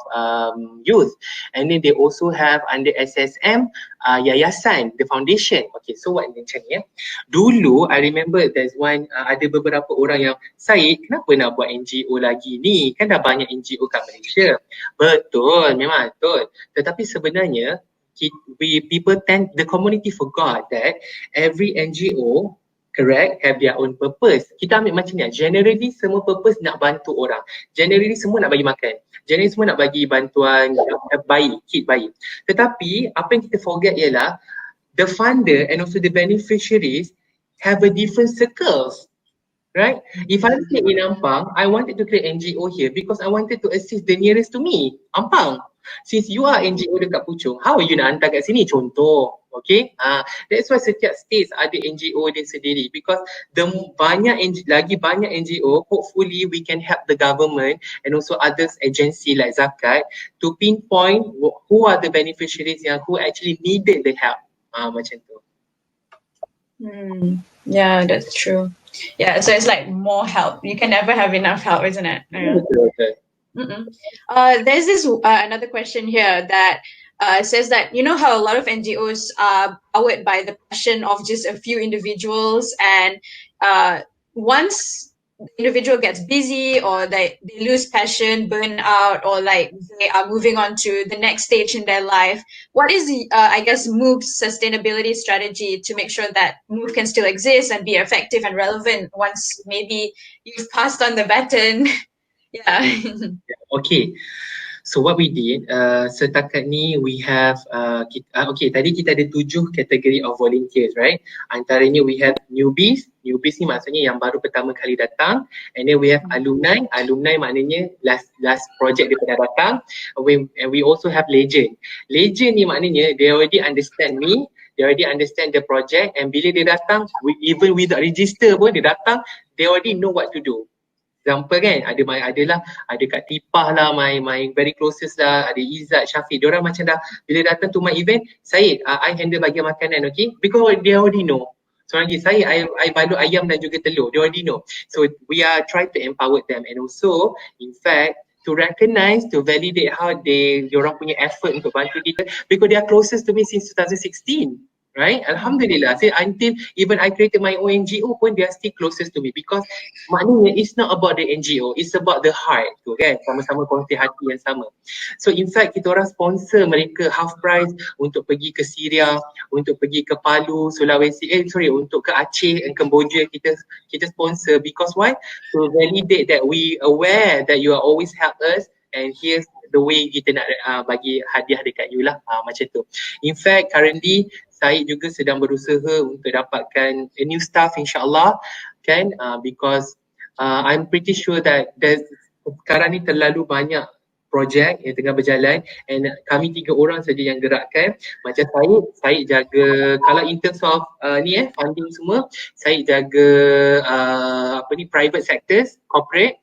Speaker 3: Youth. And then they also have under SSM, Yayasan, the foundation. Okay, so what macam ni ya. Dulu, I remember there's one, ada beberapa orang yang, Syed, kenapa nak buat NGO lagi ni? Kan dah banyak NGO kat Malaysia. Betul, memang betul. Tetapi sebenarnya, people tend, the community forgot that every NGO, correct, have their own purpose. Kita ambil macam ni, generally semua purpose nak bantu orang. Generally semua nak bagi makan. Generally semua nak bagi bantuan bayi, kit bayi. Tetapi apa yang kita forget ialah the funder and also the beneficiaries have a different circles. Right? If I stay in Ampang, I wanted to create NGO here because I wanted to assist the nearest to me, Ampang. Since you are NGO dekat Puchong, how are you nak hantar kat sini? Contoh. Okay? That's why setiap state ada NGO dia sendiri, because the lagi banyak NGO, hopefully we can help the government and also others agency like Zakat to pinpoint who are the beneficiaries yang who actually needed the help. Macam tu.
Speaker 1: Yeah, that's true. Yeah, so it's like more help. You can never have enough help, isn't it? Yeah. There's this another question here that says that, you know how a lot of NGOs are powered by the passion of just a few individuals, and once the individual gets busy or they lose passion, burn out, or like they are moving on to the next stage in their life, what is the I guess MOVE's sustainability strategy to make sure that MOVE can still exist and be effective and relevant once maybe you've passed on the baton? Yeah.
Speaker 3: Okay. So what we did, setakat ni we have, okay, tadi kita ada 7 kategori of volunteers, right? Antaranya we have newbies. Newbies ni maksudnya yang baru pertama kali datang. And then we have alumni. Alumni maknanya last project dia pernah datang. And we also have legend. Legend ni maknanya they already understand me, they already understand the project, and bila dia datang, even without register pun dia datang, they already know what to do. Example kan, ada Kak Tipah lah, my very closest lah, ada Izzat, Syafiq, diorang macam dah, bila datang to my event, Syed, I handle bagian makanan, okay? Because they already know. So lagi, Syed, I balut ayam dan juga telur, they already know. So we are trying to empower them, and also, in fact, to recognize, to validate how diorang punya effort untuk bantu kita, because they are closest to me since 2016. Right? Alhamdulillah. So until even I created my own NGO pun, they are still closest to me, because maknanya it's not about the NGO, it's about the heart tu kan, sama-sama kongsi hati yang sama. So in fact kita orang sponsor mereka half price untuk pergi ke Syria, untuk pergi ke Palu, Sulawesi, untuk ke Aceh dan Kemboja, kita sponsor, because why? To validate that we aware that you are always help us, and here's the way kita nak bagi hadiah dekat you lah, macam tu. In fact currently Syed juga sedang berusaha untuk dapatkan a new staff insyaAllah kan, because I'm pretty sure that sekarang ni terlalu banyak projek yang tengah berjalan, and kami 3 orang saja yang gerakkan. Macam Syed jaga, kalau in terms of funding semua, Syed jaga private sectors, corporate.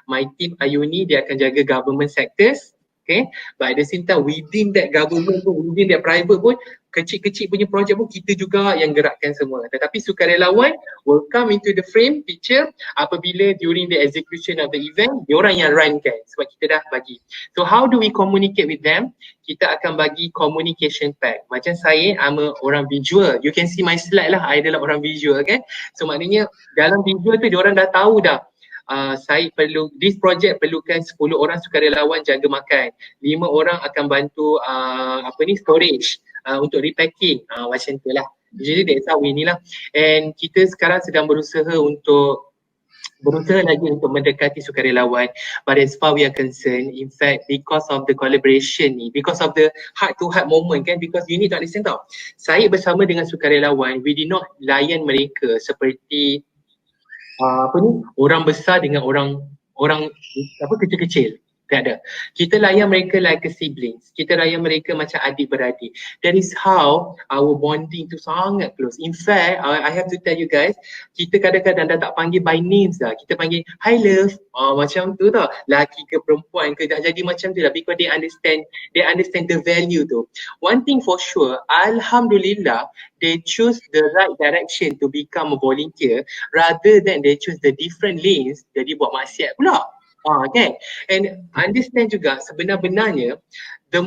Speaker 3: My team Ayuni dia akan jaga government sectors. Okay, but at the same time within that government pun, within that private pun, kecil-kecil punya projek pun kita juga yang gerakkan semua. Tetapi sukarelawan will come into the frame picture apabila during the execution of the event, diorang yang run kan, sebab kita dah bagi. So how do we communicate with them? Kita akan bagi communication pack. Macam saya, I'm orang visual. You can see my slide lah, I adalah orang visual kan. So maknanya dalam visual tu diorang dah tahu dah, saya this project perlukan 10 orang sukarelawan jaga makan, 5 orang akan bantu storage, untuk repacking, macam tu lah. Jadi that's how we ni lah. And kita sekarang sedang berusaha untuk berusaha lagi untuk mendekati sukarelawan. But as far we are concerned, in fact, because of the collaboration ni, because of the heart-to-heart moment kan, because you need to understand tau, saya bersama dengan sukarelawan, we did not layan mereka seperti orang besar dengan orang kecil-kecil. Tak ada. Kita layan mereka like a siblings. Kita layan mereka macam adik-beradik. That is how our bonding tu sangat close. In fact, I have to tell you guys, kita kadang-kadang dah tak panggil by names dah. Kita panggil, hi love. Macam tu tau. Laki ke perempuan ke, dah jadi macam tu dah. Because they understand the value tu. One thing for sure, Alhamdulillah, they choose the right direction to become a volunteer rather than they choose the different lanes jadi buat maksiat pula. Kan? And understand juga sebenar-benarnya the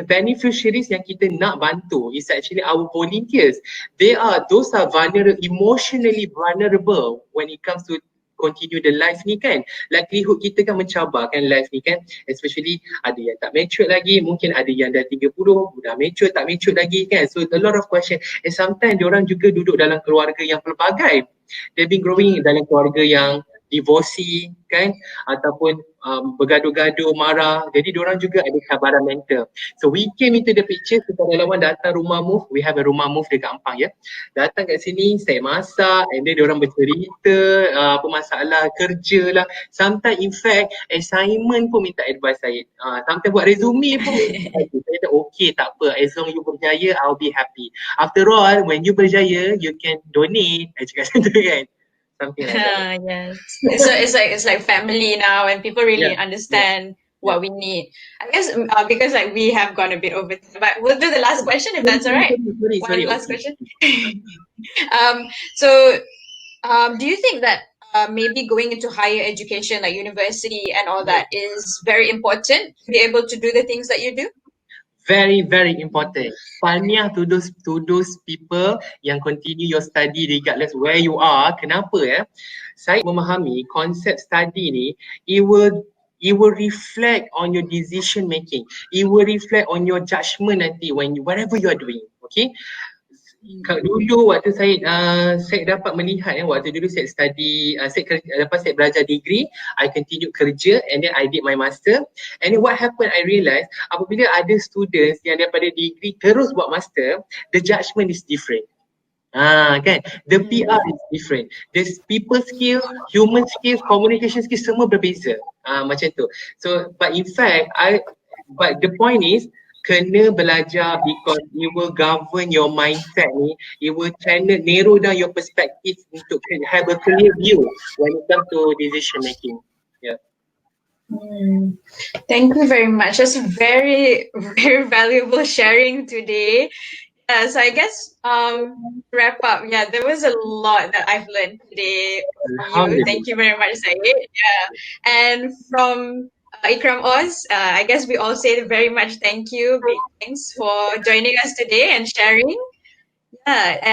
Speaker 3: beneficiaries yang kita nak bantu is actually our volunteers. Those are emotionally vulnerable when it comes to continue the life ni kan. Likelihood kita kan mencabar kan life ni kan. Especially ada yang tak mature lagi, mungkin ada yang dah 30, dah mature, tak mature lagi kan. So a lot of question. And sometimes diorang juga duduk dalam keluarga yang pelbagai. They've been growing dalam keluarga yang divorcee kan, ataupun bergaduh-gaduh, marah. Jadi diorang juga ada cabaran mental. So we came into the picture, sukarelawan datang rumah move, we have a rumah move dekat Ampang ya. Datang kat sini, saya masak, and then diorang bercerita, apa masalah kerja lah. Sometimes in fact, assignment pun minta advice saya. Sometimes buat resume pun minta advice. Saya kata okay, tak apa, as long you berjaya, I'll be happy. After all, when you berjaya, you can donate. Saya cakap macam tu kan. Something like that.
Speaker 1: Yes. It's like family now, and people really understand what we need. I guess because like we have gone a bit over, but we'll do the last question if that's all right.
Speaker 3: Sorry.
Speaker 1: One last question. So, do you think that maybe going into higher education, like university and all that, is very important to be able to do the things that you do?
Speaker 3: Very, very important. Tahniah to those people yang continue your study regardless where you are. Kenapa ya? Saya memahami konsep study ni, it will reflect on your decision making. It will reflect on your judgment nanti whatever you are doing. Okay? Dulu waktu saya dapat melihat waktu dulu saya study, lepas saya belajar degree, I continue kerja and then I did my master. And then what happened, I realised apabila ada students yang daripada degree terus buat master, the judgment is different. Kan? The PR is different. The people skill, human skills, communication skills semua berbeza. Macam tu. So but in fact, but the point is, kena belajar because it will govern your mindset ni. It will narrow down your perspective untuk have a clear view when it comes to decision making. Yeah.
Speaker 1: Thank you very much. That's very, very valuable sharing today. So I guess wrap up. Yeah, there was a lot that I've learned today from you. Thank you very much, Syed. Yeah, and from IKRAM Oz, I guess we all say very much thank you. Big thanks for joining us today and sharing. Yeah,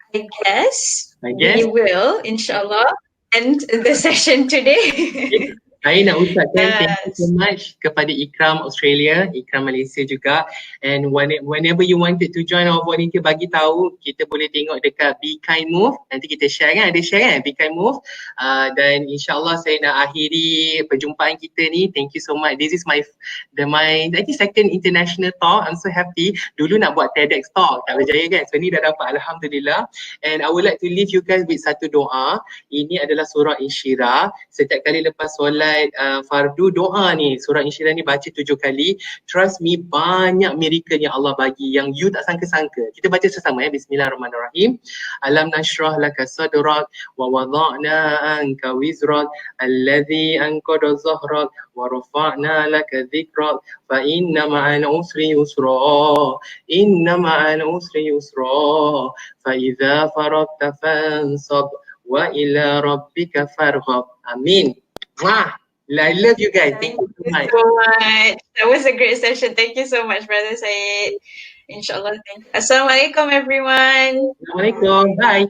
Speaker 1: I guess we will, inshallah, end the session today.
Speaker 3: Saya nak ucapkan thank you so much kepada IKRAM Australia, IKRAM Malaysia juga. And whenever you wanted to join our volunteer, bagi tahu, kita boleh tengok dekat Be Kind Move. Nanti kita share kan, ada share kan Be Kind Move. Dan insyaAllah saya nak akhiri perjumpaan kita ni. Thank you so much. This is my I think second international talk. I'm so happy. Dulu nak buat TEDx talk, tak berjaya kan. So ni dah dapat, Alhamdulillah. And I would like to leave you guys with satu doa. Ini adalah surah Insyirah. Setiap kali lepas solat fardu doa ni, surah Insyirah ni baca 7 kali. Trust me, banyak miracle yang Allah bagi yang you tak sangka-sangka. Kita baca sesama ya. Bismillahirrahmanirrahim. Alam nashrah laka sadrak wa wada'na anka wizrak alladhi anqadha zahrak wa rafa'na laka dhikrak fa inna ma'al usri yusra inna ma'al usri yusra fa idza faragta fansab wa ila rabbika farghab. Amin. Wah, I love you guys. Thank you so much.
Speaker 1: That was a great session. Thank you so much, Brother Syed. Inshallah. Thank you. Assalamualaikum, everyone.
Speaker 3: Assalamualaikum. Bye.